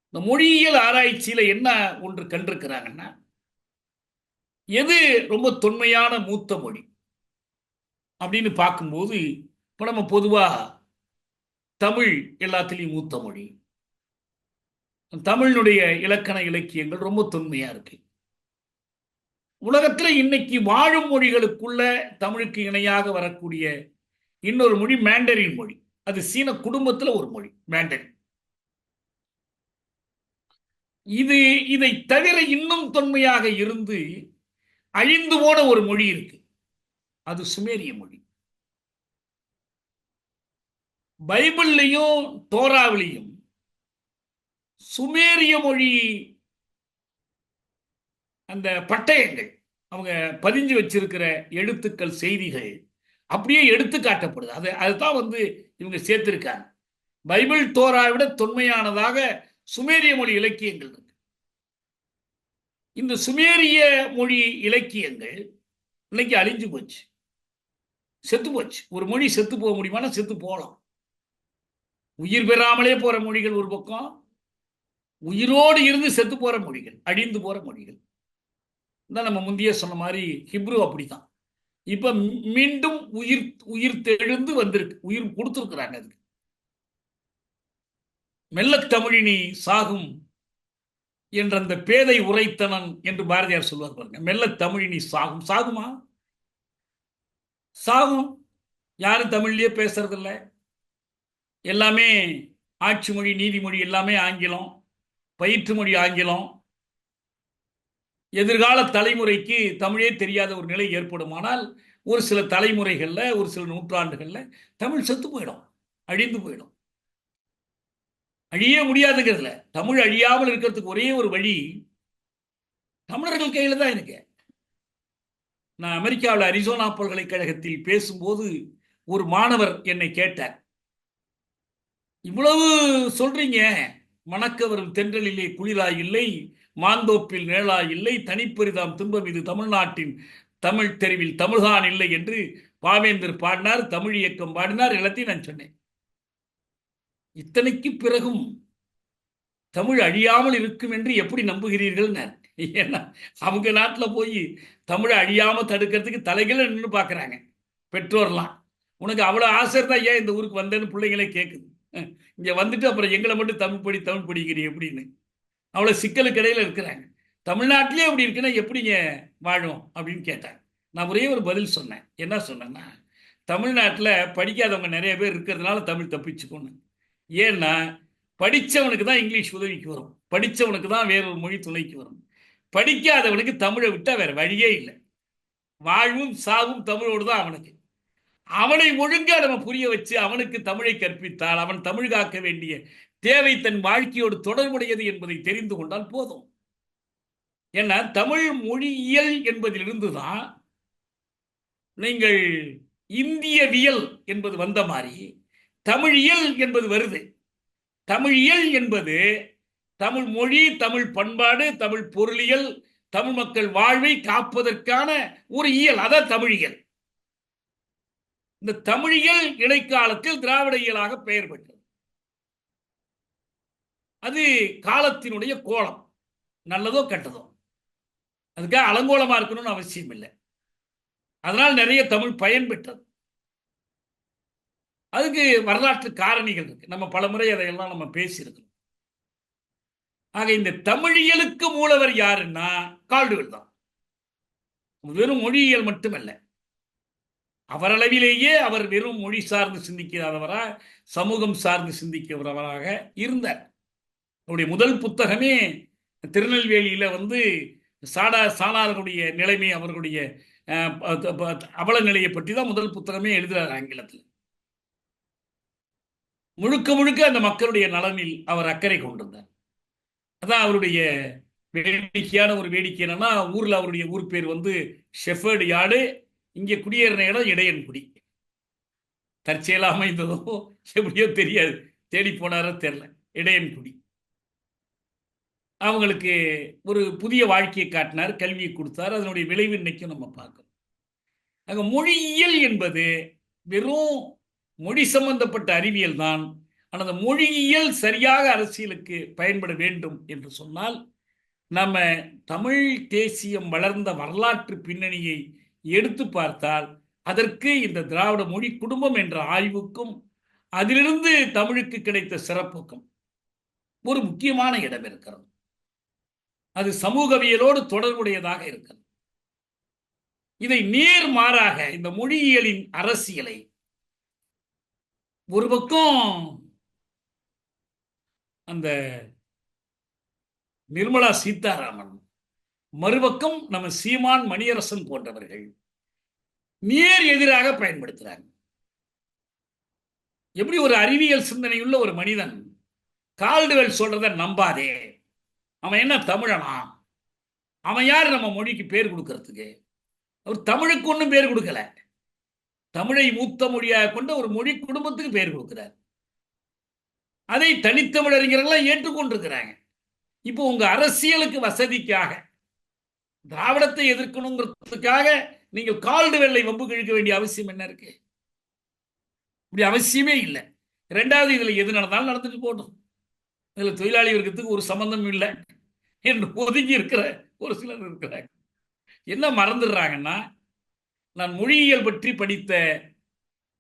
இந்த மொழியியல் ஆராய்ச்சியில என்ன ஒன்று கண்டிருக்கிறாங்கன்னா, எது ரொம்ப தொன்மையான மூத்த மொழி அப்படின்னு பார்க்கும்போது இப்ப நம்ம பொதுவா தமிழ் எல்லாத்திலையும் மூத்த மொழி. தமிழினுடைய இலக்கண இலக்கியங்கள் ரொம்ப தொன்மையா இருக்கு. உலகத்துல இன்னைக்கு வாழும் மொழிகளுக்குள்ள தமிழுக்கு இணையாக வரக்கூடிய இன்னொரு மொழி மேண்டரின் மொழி. அது சீன குடும்பத்துல ஒரு மொழி மேண்டரின். இதை தவிர இன்னும் தொன்மையாக இருந்து அழிந்து போன ஒரு மொழி இருக்கு, அது சுமேரிய மொழி. பைபிள்லையும் தோராவிலையும் சுமேரிய மொழி அந்த பட்டயங்கள், அவங்க பதிஞ்சு வச்சிருக்கிற எழுத்துக்கள், செய்திகள் அப்படியே எடுத்து காட்டப்படுது. அதுதான் இவங்க சேர்த்திருக்காங்க. பைபிள் தோராவை விட தொன்மையானதாக சுமேரிய மொழி இலக்கியங்கள் இருக்கு. இந்த சுமேரிய மொழி இலக்கியங்கள் இன்னைக்கு அழிஞ்சு போச்சு, செத்து போச்சு. ஒரு மொழி செத்து போக முடியுமானா செத்து போகலாம். உயிர் பெறாமலே போற மொழிகள் ஒரு பக்கம், உயிரோடு இருந்து செத்து போற மொழிகள், அழிந்து போற மொழிகள் தான். நம்ம முந்தைய சொன்ன மாதிரி ஹிப்ரு அப்படித்தான். இப்ப மீண்டும் உயிர் தெழுந்து வந்திருக்கு, உயிர் கொடுத்திருக்கிறாங்க. அதுக்கு மெல்ல தமிழினி சாகும் என்ற அந்த பேதை உரைத்தனன் என்று பாரதியார் சொல்வார் பாருங்க. மெல்ல தமிழினி சாகும். சாகுமா? சாகும். யாரும் தமிழ்லயே பேசுறது இல்லை. எல்லாமே ஆட்சி மொழி, நீதிமொழி எல்லாமே ஆங்கிலம், பயிற்று மொழி ஆங்கிலம். எதிர்கால தலைமுறைக்கு தமிழே தெரியாத ஒரு நிலை ஏற்படுமானால் ஒரு சில தலைமுறைகள்ல, ஒரு சில நூற்றாண்டுகள்ல தமிழ் செத்து போயிடும், அழிந்து போயிடும். அழிய முடியாதுங்கிறதுல, தமிழ் அழியாமல் இருக்கிறதுக்கு ஒரே ஒரு வழி தமிழர்கள் கையில தான் இருக்கு. நான் அமெரிக்காவில் அரிசோனா பல்கலைக்கழகத்தில் பேசும்போது ஒரு மாணவர் என்னை கேட்டார், இவ்வளவு சொல்றீங்க, மணக்க வரும் தென்றலிலே குளிராய் இல்லை, மாந்தோப்பில் நிழலாய் இல்லை, தனிப்பெரிதாம் துன்பம் இது தமிழ்நாட்டின் தமிழ் தெருவில் தமிழ்தான் இல்லை என்று பாவேந்தர் பாடினார், தமிழ் இயக்கம் பாடினார். எல்லாத்தையும் நான் சொன்னேன். இத்தனைக்கு பிறகும் தமிழ் அழியாமல் இருக்கும் என்று எப்படி நம்புகிறீர்கள்? ஏன்னா அவங்க நாட்டில் போய் தமிழை அழியாம தடுக்கிறதுக்கு தலைகளை நின்று பார்க்குறாங்க பெற்றோர்லாம். உனக்கு அவ்வளோ ஆசை தான் ஏன் இந்த ஊருக்கு வந்தேன்னு பிள்ளைங்களே கேட்குது. இங்கே வந்துட்டு அப்புறம் எங்களை மட்டும் தமிழ் படிக்கிறீங்க எப்படின்னு அவ்வளோ சிக்கலுக்கு இடையில இருக்கிறாங்க. தமிழ்நாட்டிலே அப்படி இருக்குன்னா எப்படிங்க வாழும் அப்படின்னு கேட்டாங்க. நான் ஒரே ஒரு பதில் சொன்னேன். என்ன சொன்னேன்னா, தமிழ்நாட்டில் படிக்காதவங்க நிறைய பேர் இருக்கிறதுனால தமிழ் தப்பிச்சுக்கணும். ஏன்னா படித்தவனுக்கு தான் இங்கிலீஷ் உதவிக்கு வரும், படித்தவனுக்கு தான் வேறொரு மொழி துணைக்கு வரும். படிக்காதவனுக்கு தமிழை விட்டால் வேற வழியே இல்லை. வாழ்வும் சாவும் தமிழோடு தான் அவனுக்கு. அவனை ஒழுங்கா நம்ம புரிய வச்சு அவனுக்கு தமிழை கற்பித்தால் அவன் தமிழ் காக்க வேண்டிய தேவை தன் வாழ்க்கையோடு தொடர்புடையது என்பதை தெரிந்து கொண்டால் போதும். ஏன்னா தமிழ் மொழியியல் என்பதிலிருந்து தான் நீங்கள் இந்தியவியல் என்பது வந்த மாதிரி தமிழியல் என்பது வருது. தமிழியல் என்பது தமிழ் மொழி, தமிழ் பண்பாடு, தமிழ் பொருளியல், தமிழ் மக்கள் வாழ்வை காப்பதற்கான ஒரு இயல். அதான் தமிழியல். இந்த தமிழியல் இடைக்காலத்தில் திராவிட இயலாக பெயர் பெற்றது. அது காலத்தினுடைய கோலம், நல்லதோ கெட்டதோ. அதுக்காக அலங்கோலமா இருக்கணும்னு அவசியம் இல்லை. அதனால் நிறைய தமிழ் பயன் பெற்றது. அதுக்கு வரலாற்று காரணிகள் இருக்கு. நம்ம பலமுறை அதையெல்லாம் நம்ம பேசியிருக்கோம். ஆக இந்த தமிழியலுக்கு மூலவர் யாருன்னா கால்டுவெல் தான். வெறும் மொழியியல் மட்டுமல்ல, அவரளவிலேயே அவர் வெறும் மொழி சார்ந்து சிந்திக்காதவரா, சமூகம் சார்ந்து சிந்திக்கிறவராக இருந்தார். அவருடைய முதல் புத்தகமே திருநெல்வேலியில சாணார்களுடைய நிலைமை, அவர்களுடைய அவல நிலையை பற்றி தான் முதல் புத்தகமே எழுதுறார் ஆங்கிலத்தில். முழுக்க முழுக்க அந்த மக்களுடைய நலனில் அவர் அக்கறை கொண்டிருந்தார். அதான் அவருடைய வேடிக்கையான ஒரு வேடிக்கை என்னன்னா, ஊர்ல அவருடைய ஊர் பேர் ஷெஃபர்டு யார்டு, இங்கே குடியேறின இடம் இடையன்குடி. தற்செயலா அமைந்ததோ எப்படியோ தெரியாது, தேடி போனாரோ தெரியல. இடையன்குடி. அவங்களுக்கு ஒரு புதிய வாழ்க்கையை காட்டினார், கல்வியை கொடுத்தார். அதனுடைய விளைவு இன்னைக்கும் நம்ம பார்க்கணும். அங்க மொழியியல் என்பது வெறும் மொழி சம்பந்தப்பட்ட அறிவியல் தான். ஆனால் அந்த மொழியியல் சரியாக அரசியலுக்கு பயன்பட வேண்டும் என்று சொன்னால், நம்ம தமிழ் தேசியம் வளர்ந்த வரலாற்று பின்னணியை எடுத்து பார்த்தால் அதற்கு இந்த திராவிட மொழி குடும்பம் என்ற ஆய்வுக்கும் அதிலிருந்து தமிழுக்கு கிடைத்த சிறப்புக்கும் ஒரு முக்கியமான இடம் இருக்கிறது. அது சமூகவியலோடு தொடர்புடையதாக இருக்கிறது. இதை நேர்மாறாக இந்த மொழியியலின் அரசியலை ஒரு பக்கம் அந்த நிர்மலா சீதாராமன், மறுபக்கம் நம்ம சீமான், மணியரசன் போன்றவர்கள் நேர் எதிராக பயன்படுத்துறாங்க. எப்படி ஒரு அறிவியல் சிந்தனையுள்ள ஒரு மனிதன் கால்டுவெல் சொல்றத நம்பாதே, அவன் என்ன தமிழனா, அவன் யார் நம்ம மொழிக்கு பேர் கொடுக்கறதுக்கு? அவர் தமிழுக்கு ஒன்றும் பேர் கொடுக்கல, தமிழை மூத்த மொழியாக கொண்ட ஒரு மொழி குடும்பத்துக்கு பேர் கொடுக்கிறார். அதை தனித்தமிழறிஞர்கள் ஏற்றுக்கொண்டிருக்கிறாங்க. இப்போ உங்க அரசியலுக்கு வசதிக்காக, திராவிடத்தை எதிர்க்கணுங்கிறதுக்காக நீங்கள் கால்டுவெல்லை வம்பு கிழக்க வேண்டிய அவசியம் என்ன இருக்கு? இப்படி அவசியமே இல்லை. இரண்டாவது, இதுல எது நடந்தாலும் நடந்துட்டு போட்டோம், இதுல தொழிலாளி வர்க்கத்துக்கு ஒரு சம்பந்தம் இல்லை என்று ஒதுங்கி இருக்கிற ஒரு சிலர் இருக்கிறாங்க. என்ன மறந்துடுறாங்கன்னா, நான் மொழியியல் பற்றி படித்த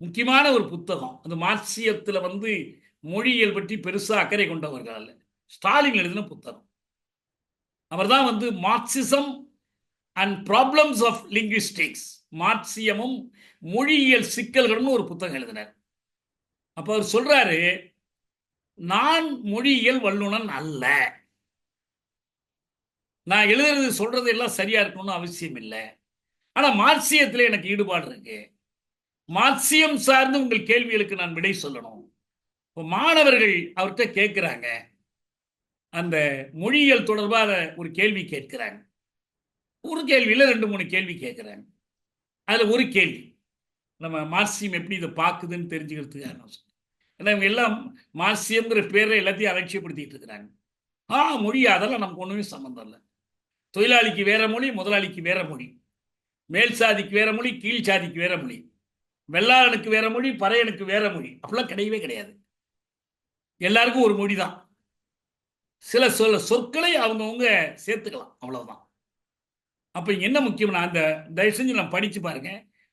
முக்கியமான ஒரு புத்தகம், அந்த மார்க்சியத்தில் மொழியியல் பற்றி பெருசா அக்கறை கொண்டவர்கள் அல்ல, ஸ்டாலின் எழுதின புத்தகம். அவர் தான் Marxism and problems of linguistics, மார்க்சியமும் மொழியியல் சிக்கல்கள்னு ஒரு புத்தகம் எழுதினார். அப்ப அவர் சொல்றாரு, நான் மொழியியல் வல்லுநன் அல்ல, நான் எழுதுறது சொல்றது எல்லாம் சரியா இருக்கணும்னு அவசியம் இல்லை, ஆனா மார்க்சியத்தில் எனக்கு ஈடுபாடு இருக்கு, மார்க்சியம் சார்ந்து உங்கள் கேள்விகளுக்கு நான் விடை சொல்லணும். மாணவர்கள் அவர்கிட்ட கேட்கிறாங்க, அந்த மொழியியல் தொடர்பாக ஒரு கேள்வி கேட்கிறாங்க. ஒரு கேள்வியில் 2-3 கேள்வி கேட்கிறாங்க. அதுல ஒரு கேள்வி நம்ம மார்க்சியம் எப்படி இதை பார்க்குதுன்னு தெரிஞ்சுக்கிறதுக்காக நான் சொல்றேன். ஏன்னா இவங்க எல்லாம் மார்க்சியம்ங்கிற பேரை எல்லாத்தையும் அலட்சியப்படுத்திட்டு இருக்கிறாங்க. மொழி அதெல்லாம் நமக்கு ஒண்ணுமே சம்பந்தம் இல்லை. தொழிலாளிக்கு வேற மொழி, முதலாளிக்கு வேற மொழி, மேல் சாதிக்கு வேற மொழி, கீழ் சாதிக்கு வேற மொழி, வெள்ளாளனுக்கு வேற மொழி, பறையனுக்கு வேற மொழி, அப்படிலாம் கிடையவே கிடையாது. எல்லாருக்கும் ஒரு மொழி தான். சில சொற்களை அவங்கவுங்க சேர்த்துக்கலாம், அவ்வளவுதான். அப்ப என்ன முக்கியம்னா, அந்த தயவு செஞ்சு நான் படிச்சு பாருங்க,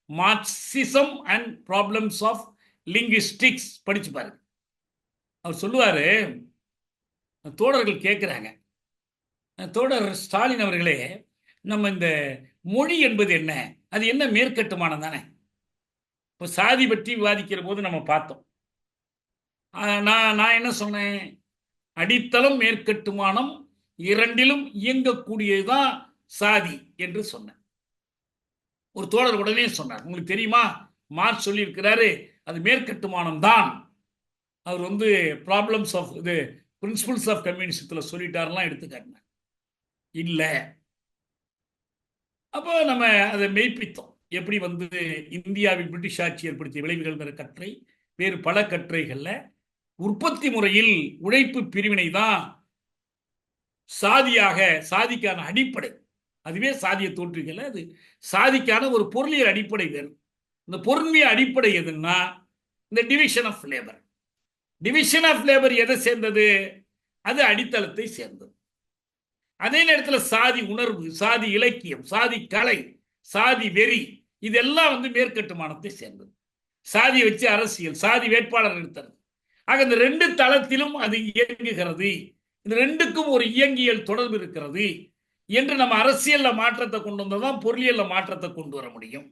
Marxism and problems of linguistics படிச்சு பாருங்க. அவர் சொல்லுவாரு, தோழர்கள் கேட்கிறாங்க, தோழர் ஸ்டாலின் அவர்களே, நம்ம இந்த மொழி என்பது என்ன, அது என்ன மேற்கட்டுமானம் தானே? இப்போ சாதி பற்றி விவாதிக்கிற போது நம்ம பார்த்தோம். நான் என்ன சொன்னேன், அடித்தளம் மேற்கட்டுமானம் இரண்டிலும் இயங்கக்கூடியதுதான் சாதி என்று சொன்னேன். ஒரு தோழர் உடனே சொன்னார், உங்களுக்கு தெரியுமா, மார்க்ஸ் சொல்லி இருக்கிறாரு அது மேற்கட்டுமானம் தான், அவர் ப்ராப்ளம்ஸ் ஆஃப் இது பிரின்சிபிள்ஸ் ஆஃப் கம்யூனிசத்தில் சொல்லிட்டாருலாம் எடுத்துக்காட்டினார். இல்லை, அப்போ நம்ம அதை மெய்ப்பித்தோம். எப்படி வந்து இந்தியாவில் பிரிட்டிஷ் ஆட்சி ஏற்படுத்திய விளைவுகள் கட்டுரை, வேறு பல கட்டுரைகள்ல உற்பத்தி முறையில் உழைப்பு பிரிவினை தான் சாதியாக, சாதிக்கான அடிப்படை. அதுவே சாதிய தோற்றுகள்ல அது சாதிக்கான ஒரு பொருளியல் அடிப்படை வேணும். இந்த பொருண்மைய அடிப்படை எதுன்னா இந்த division of labour. Division of labour எதை சேர்ந்தது? அது அடித்தளத்தை சேர்ந்தது. அதே நேரத்தில் சாதி உணர்வு, சாதி இலக்கியம், சாதி கலை, சாதி வெறி, இதெல்லாம் வந்து மேற்கட்டுமானத்தை சேர்ந்தது. சாதியை வச்சு அரசியல், சாதி வேட்பாளர் நிறுத்துறது. ஆக இந்த ரெண்டு தளத்திலும் அது இயங்குகிறது. இந்த ரெண்டுக்கும் ஒரு இயங்கியல் தொடர்பு இருக்கிறது என்று நம்ம அரசியல்ல மாற்றத்தை கொண்டு வந்தால்தான் பொருளியல்ல மாற்றத்தை கொண்டு வர முடியும்.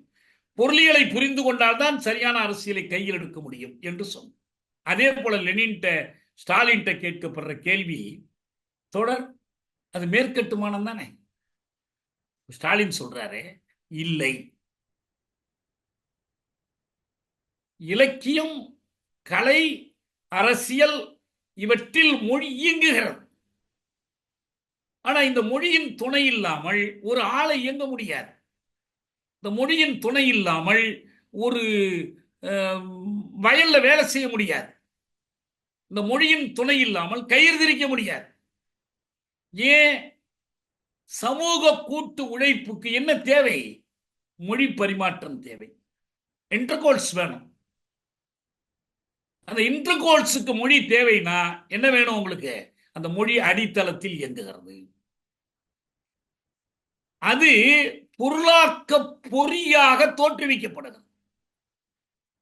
பொருளியலை புரிந்து கொண்டால்தான் சரியான அரசியலை கையில் எடுக்க முடியும் என்று சொன்னோம். அதே போல லெனின்ட்ட, ஸ்டாலின்ட்ட கேட்கப்படுற கேள்வி தொடர், அது மேற்கட்டுமானம் தானே. ஸ்டாலின் சொல்றாரு, இல்லை, இலக்கியம், கலை, அரசியல் இவற்றில் மொழி இயங்குகிறது. ஆனா இந்த மொழியின் துணை இல்லாமல் ஒரு ஆளை இயங்க முடியாது. இந்த மொழியின் துணை இல்லாமல் ஒரு வயல்ல வேலை செய்ய முடியாது. இந்த மொழியின் துணை இல்லாமல் கயிறு திரிக்க முடியாது. ஏன்? சமூக கூட்டு உழைப்புக்கு என்ன தேவை? மொழி பரிமாற்றம் தேவை, இன்டர்கோர்ஸ் வேணும். அந்த இன்டர்கோர்ஸுக்கு மொழி தேவைன்னா என்ன வேணும் உங்களுக்கு? அந்த மொழி அடித்தளத்தில் இயங்குகிறது. அது பொருளாக்க பொறியாக தோற்றுவிக்கப்படுகிறது.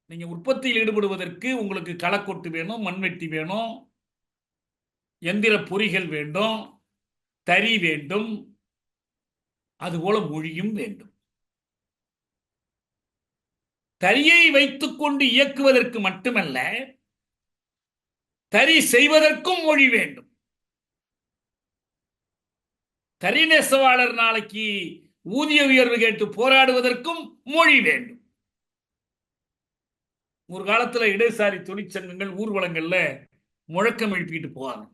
நீங்க உற்பத்தியில் ஈடுபடுவதற்கு உங்களுக்கு களக்கொட்டு வேணும், மண்வெட்டி வேணும், எந்திர பொறிகள் வேண்டும், தறி வேண்டும், அதுபோல மொழியும் வேண்டும். தறியை வைத்துக் கொண்டு இயக்குவதற்கு மட்டுமல்ல, தறி செய்வதற்கும் மொழி வேண்டும். தறி நெசவாளர் நாளைக்கு ஊதிய உயர்வு கேட்டு போராடுவதற்கும் மொழி வேண்டும். ஒரு காலத்துல இடதுசாரி தொழிற்சங்கங்கள் ஊர்வலங்கள்ல முழக்கம் எழுப்பிட்டு போவாங்க.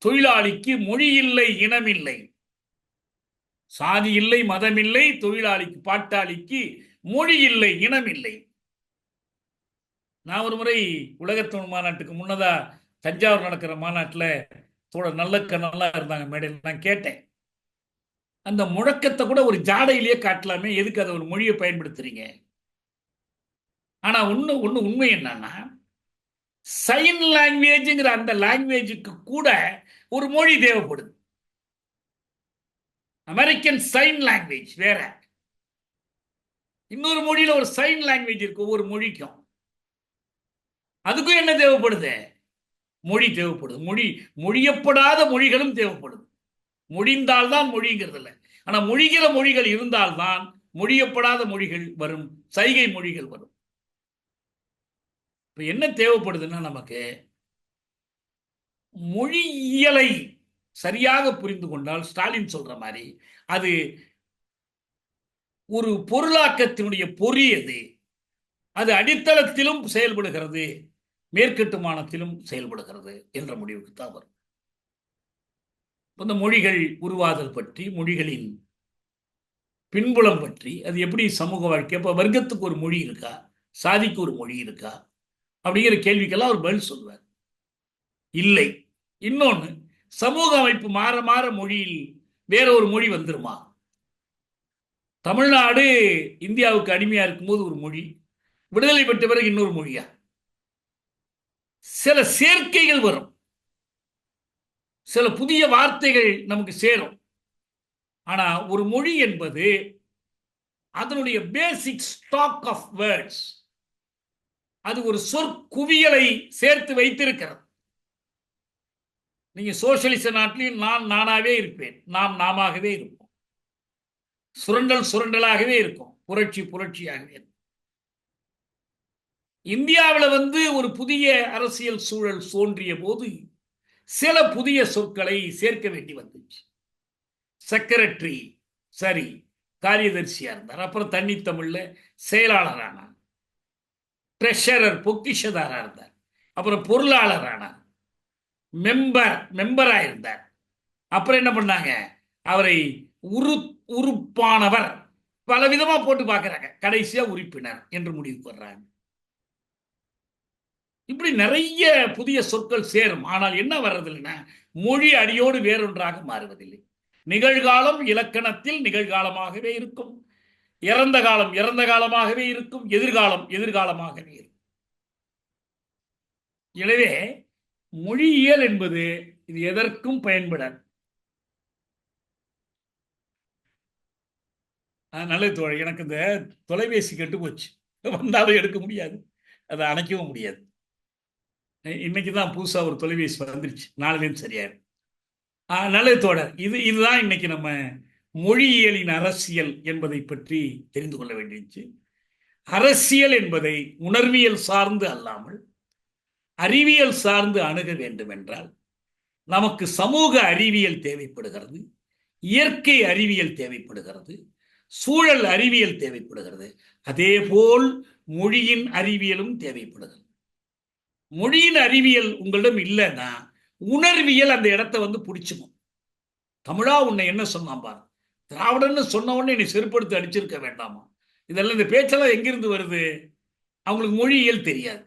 தொழிலாளிக்கு மொழி இல்லை, இனம் இல்லை, சாதி இல்லை, மதம் இல்லை, தொழிலாளிக்கு, பாட்டாளிக்கு மொழி இல்லை, இனம் இல்லை. நான் ஒரு முறை உலகத்தமிழ் மாநாட்டுக்கு முன்னதா தஞ்சாவூர் நடக்கிற மாநாட்டில் நல்ல கண்ணெல்லாம் இருந்தாங்க மேடையில். நான் கேட்டேன், அந்த முழக்கத்தை கூட ஒரு ஜாடையிலேயே காட்டலாமே, எதுக்கு அதை ஒரு மொழியை பயன்படுத்துறீங்க? ஆனா ஒண்ணு உண்மை என்னன்னா, சைன் லாங்குவேஜ்ங்கிற அந்த லாங்குவேஜுக்கு கூட ஒரு மொழி தேவைப்படுது. அமெரிக்கன் சைன் லாங்குவேஜ் வேற, இன்னொரு மொழியில ஒரு சைன் லாங்குவேஜ் இருக்கு. ஒவ்வொரு மொழிக்கும் அதுக்கும் என்ன தேவைப்படுது? மொழி தேவைப்படுது. மொழியப்படாத மொழிகளும் தேவைப்படுது. மொழிந்தால்தான் மொழிங்கிறது இல்லை. ஆனா மொழிகிற மொழிகள் இருந்தால்தான் மொழியப்படாத மொழிகள் வரும், சைகை மொழிகள் வரும். இப்ப என்ன தேவைப்படுதுன்னா, நமக்கு மொழியியலை சரியாக புரிந்து கொண்டால், ஸ்டாலின் சொல்ற மாதிரி, அது ஒரு பொருளாக்கத்தினுடைய பொறி, அது அடித்தளத்திலும் செயல்படுகிறது, மேற்கட்டுமானத்திலும் செயல்படுகிறது என்ற முடிவுக்கு தான் வரும். இந்த மொழிகள் உருவாதல் பற்றி, மொழிகளின் பின்புலம் பற்றி, அது எப்படி சமூக வாழ்க்கை, அப்ப வர்க்கத்துக்கு ஒரு மொழி இருக்கா, சாதிக்கு ஒரு மொழி இருக்கா அப்படிங்கிற கேள்விக்கெல்லாம் அவர் பதில் சொல்வார், இல்லை. இன்னொன்னு, சமூக அமைப்பு மாற மாற மொழியில் வேற ஒரு மொழி வந்துருமா? தமிழ்நாடு இந்தியாவுக்கு அடிமையா இருக்கும்போது ஒரு மொழி, விடுதலை பெற்ற பிறகு இன்னொரு மொழியா? சில சேர்க்கைகள் வரும், சில புதிய வார்த்தைகள் நமக்கு சேரும். ஆனா ஒரு மொழி என்பது அதனுடைய பேசிக் ஸ்டாக் ஆஃப் வேர்ட்ஸ், அது ஒரு சொற்குவியலை சேர்த்து வைத்திருக்கிறது. நீங்க சோசியலிச நாட்டில் நான் நானாவே இருப்பேன், நாம் நாமாகவே இருப்போம், சுரண்டல் சுரண்டலாகவே இருக்கும், புரட்சி புரட்சியாகவே இருக்கும். இந்தியாவில் வந்து ஒரு புதிய அரசியல் சூழல் தோன்றிய போது சில புதிய சொற்களை சேர்க்க வேண்டி வந்துச்சு. செக்ரட்டரி, சரி, காரியதர்சியா இருந்தார். அப்புறம் தனித்தமிழ்ல செயலாளர் ஆனார். ட்ரெஷரர், பொக்கிஷதாரா இருந்தார். அப்புறம் பொருளாளர் ஆனார். மெம்பரா இருந்தார். அப்புறம் என்ன பண்ணாங்க, அவரை உறுப்பானவர் பல விதமா போட்டு பார்க்கறாங்க. கடைசியா உறுப்பினர் என்று முடிவுக்கு வர்றாங்க. இப்படி நிறைய புதிய சொற்கள் சேரும். ஆனால் என்ன வர்றதில்லைன்னா மொழி அடியோடு வேறொன்றாக மாறுவதில்லை. நிகழ்காலம் இலக்கணத்தில் நிகழ்காலமாகவே இருக்கும். இறந்த காலம் இறந்த காலமாகவே இருக்கும். எதிர்காலம் எதிர்காலமாகவே இருக்கும். எனவே மொழியியல் என்பது இது எதற்கும் பயன்படாது. நல்லது தோழர். எனக்கு இந்த தொலைபேசி கெட்டு போச்சு. வந்தாலும் எடுக்க முடியாது. அதை அணைக்கவும் முடியாது. இன்னைக்கு தான் புதுசா ஒரு தொலைபேசி வந்துருச்சு. நாளிலேருந்து சரியாயிடும். நல்லது தோழர். இதுதான் இன்னைக்கு நம்ம மொழியியலின் அரசியல் என்பதை பற்றி தெரிந்து கொள்ள வேண்டியிருச்சு. அரசியல் என்பதை உணர்வியல் சார்ந்து அல்லாமல் அறிவியல் சார்ந்து அணுக வேண்டும் என்றால் நமக்கு சமூக அறிவியல் தேவைப்படுகிறது, இயற்கை அறிவியல் தேவைப்படுகிறது, சூழல் அறிவியல் தேவைப்படுகிறது. அதேபோல் மொழியின் அறிவியலும் தேவைப்படுகிறது. மொழியின் அறிவியல் உங்களிடம் இல்லைன்னா உணர்வியல் அந்த இடத்தை வந்து பிடிச்சுக்கும். தமிழா உன்னை என்ன சொன்னான் பாரு, திராவிடன்னு சொன்ன உடனே நீ செருப்படுத்தி அடிச்சிருக்க வேண்டாமா? இதெல்லாம் இந்த பேச்செல்லாம் எங்கிருந்து வருது? அவங்களுக்கு மொழியியல் தெரியாது,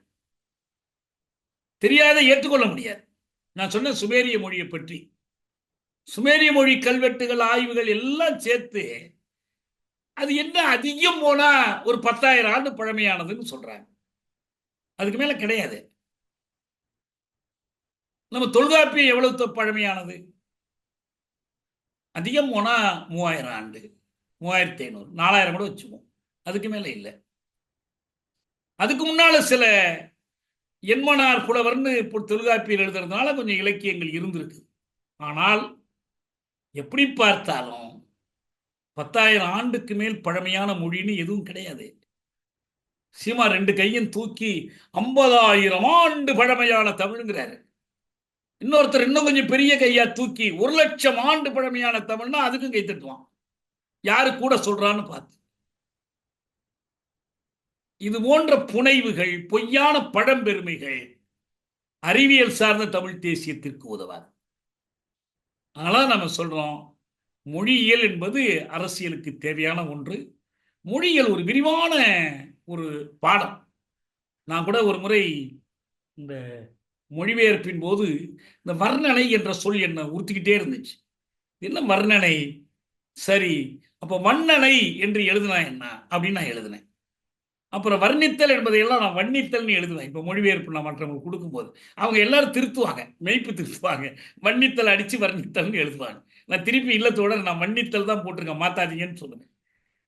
தெரியாத ஏற்றுக்கொள்ள முடியாது. நான் சொன்ன சுமேரிய மொழியை பற்றி, சுமேரிய மொழி கல்வெட்டுகள் ஆய்வுகள் எல்லாம் சேர்த்து அது என்ன அதிகம் போனா ஒரு 10,000 ஆண்டு பழமையானதுன்னு சொல்றாங்க. அதுக்கு மேல கிடையாது. நம்ம தொல்காப்பியம் எவ்வளவு பழமையானது? அதிகம் போனா 3000 ஆண்டு, 3500, 4000 கூட வச்சுக்குவோம். அதுக்கு மேல இல்லை. அதுக்கு முன்னால சில என்மனார் புலவர்னு இப்போ தொல்காப்பியர் எழுதுறதுனால கொஞ்சம் இலக்கியங்கள் இருந்திருக்கு. ஆனால் எப்படி பார்த்தாலும் 10,000 ஆண்டுக்கு மேல் பழமையான மொழின்னு எதுவும் கிடையாது. சீமா 2 கையும் தூக்கி 50,000 ஆண்டு பழமையான தமிழ்ங்கிறாரு. இன்னொருத்தர் இன்னும் கொஞ்சம் பெரிய கையா தூக்கி 1,00,000 ஆண்டு பழமையான தமிழ்னா அதுக்கும் கை தட்டுவான். யாரு கூட சொல்றான்னு பார்த்து. இது போன்ற புனைவுகள், பொய்யான பழம்பெருமைகள் அறிவியல் சார்ந்த தமிழ் தேசியத்திற்கு உதவாது. அதனால நம்ம சொல்றோம், மொழியியல் என்பது அரசியலுக்கு தேவையான ஒன்று. மொழியியல் ஒரு விரிவான ஒரு பாடம். நான் கூட ஒரு முறை இந்த மொழிபெயர்ப்பின் போது இந்த வர்ணனை என்ற சொல் என்ன உறுத்திக்கிட்டே இருந்துச்சு. என்ன வர்ணனை? சரி, அப்போ வண்ணனை என்று எழுதுனா என்ன அப்படின்னு நான் எழுதினேன். அப்புறம் வர்ணித்தல் என்பதையெல்லாம் நான் வன்னித்தல்னு எழுதுவேன். இப்போ மொழிபெயர்ப்பு நான் மற்றவங்களுக்கு கொடுக்கும்போது அவங்க எல்லாரும் திருத்துவாங்க, மெய்ப்பு திருத்துவாங்க. வன்னித்தல் அடித்து வர்ணித்தல்னு எழுதுவாங்க. நான் திருப்பி இல்லத்தோட நான் வன்னித்தல் தான் போட்டிருக்கேன், மாத்தாதீங்கன்னு சொல்லுவேன்.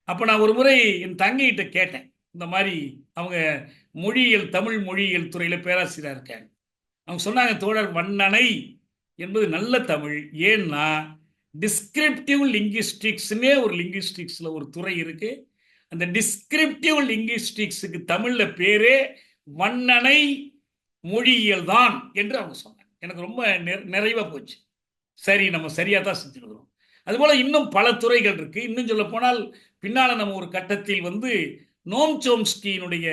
அப்போ நான் ஒரு முறை என் தங்கைகிட்ட கேட்டேன். இந்த மாதிரி அவங்க மொழியியல், தமிழ் மொழியியல் துறையில் பேராசிரியராக இருக்காங்க. அவங்க சொன்னாங்க, தோழர் வண்ணனை என்பது நல்ல தமிழ். ஏன்னா டிஸ்கிரிப்டிவ் லிங்குவிஸ்டிக்ஸ்னே ஒரு லிங்குவிஸ்டிக்ஸில் ஒரு துறை இருக்கு. அந்த டிஸ்கிரிப்டிவ் லிங்குவிஸ்டிக்ஸுக்கு தமிழ்ல பேரே வண்ணனை மொழியியல் தான் என்று அவங்க சொன்னாங்க. எனக்கு ரொம்ப நிறைவா போச்சு. சரி, நம்ம சரியா தான் செஞ்சிருக்கிறோம். அதுபோல இன்னும் பல துறைகள் இருக்கு. இன்னும் சொல்ல போனால் பின்னால நம்ம ஒரு கட்டத்தில் வந்து நோம் சோம்ஸ்கியினுடைய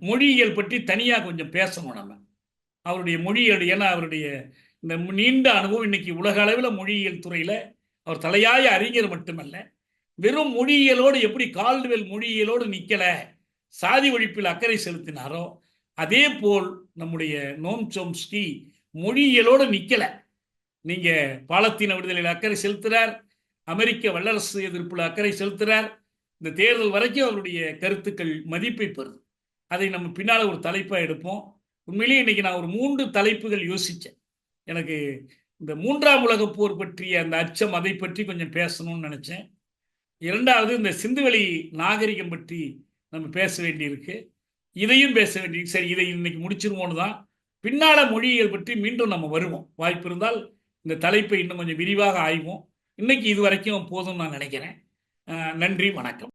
மொழியியல் பற்றி தனியாக கொஞ்சம் பேசணும். நம்ம அவருடைய மொழியியல், ஏன்னா அவருடைய இந்த நீண்ட அனுபவம் இன்னைக்கு உலக அளவில் மொழியியல் துறையில் அவர் தலையாய அறிஞர் மட்டுமல்ல, வெறும் மொழியியலோடு எப்படி கால்டுவெல் மொழியியலோடு நிக்கல, சாதி ஒழிப்பில் அக்கறை செலுத்தினாரோ அதே போல் நம்முடைய நோம் சோம்ஸ்கி மொழியியலோடு நிக்கல. நீங்க பாலத்தீன விடுதலையில் அக்கறை செலுத்துறார், அமெரிக்க வல்லரசு எதிர்ப்புல அக்கறை செலுத்துறார். இந்த தேர்தல் வரைக்கும் அவருடைய கருத்துக்கள் மதிப்பை பெறுது. அதை நம்ம பின்னால ஒரு தலைப்பா எடுப்போம். உண்மையிலேயே இன்னைக்கு நான் ஒரு 3 தலைப்புகள் யோசிச்சேன். எனக்கு இந்த 3ஆம் உலகப் போர் பற்றிய அந்த அச்சம், அதை பற்றி கொஞ்சம் பேசணும்னு நினைச்சேன். 2வது இந்த சிந்துவெளி நாகரிகம் பற்றி நம்ம பேச வேண்டியிருக்கு, இதையும் பேச வேண்டியிருக்கு. சரி, இதை இன்னைக்கு முடிச்சிருவோன்னு தான். பின்னால மொழியியல் பற்றி மீண்டும் நம்ம வருவோம். வாய்ப்பு இருந்தால் இந்த தலைப்பை இன்னும் கொஞ்சம் விரிவாக ஆய்வோம். இன்னைக்கு இது வரைக்கும் போதும்னு நான் நினைக்கிறேன். நன்றி, வணக்கம்.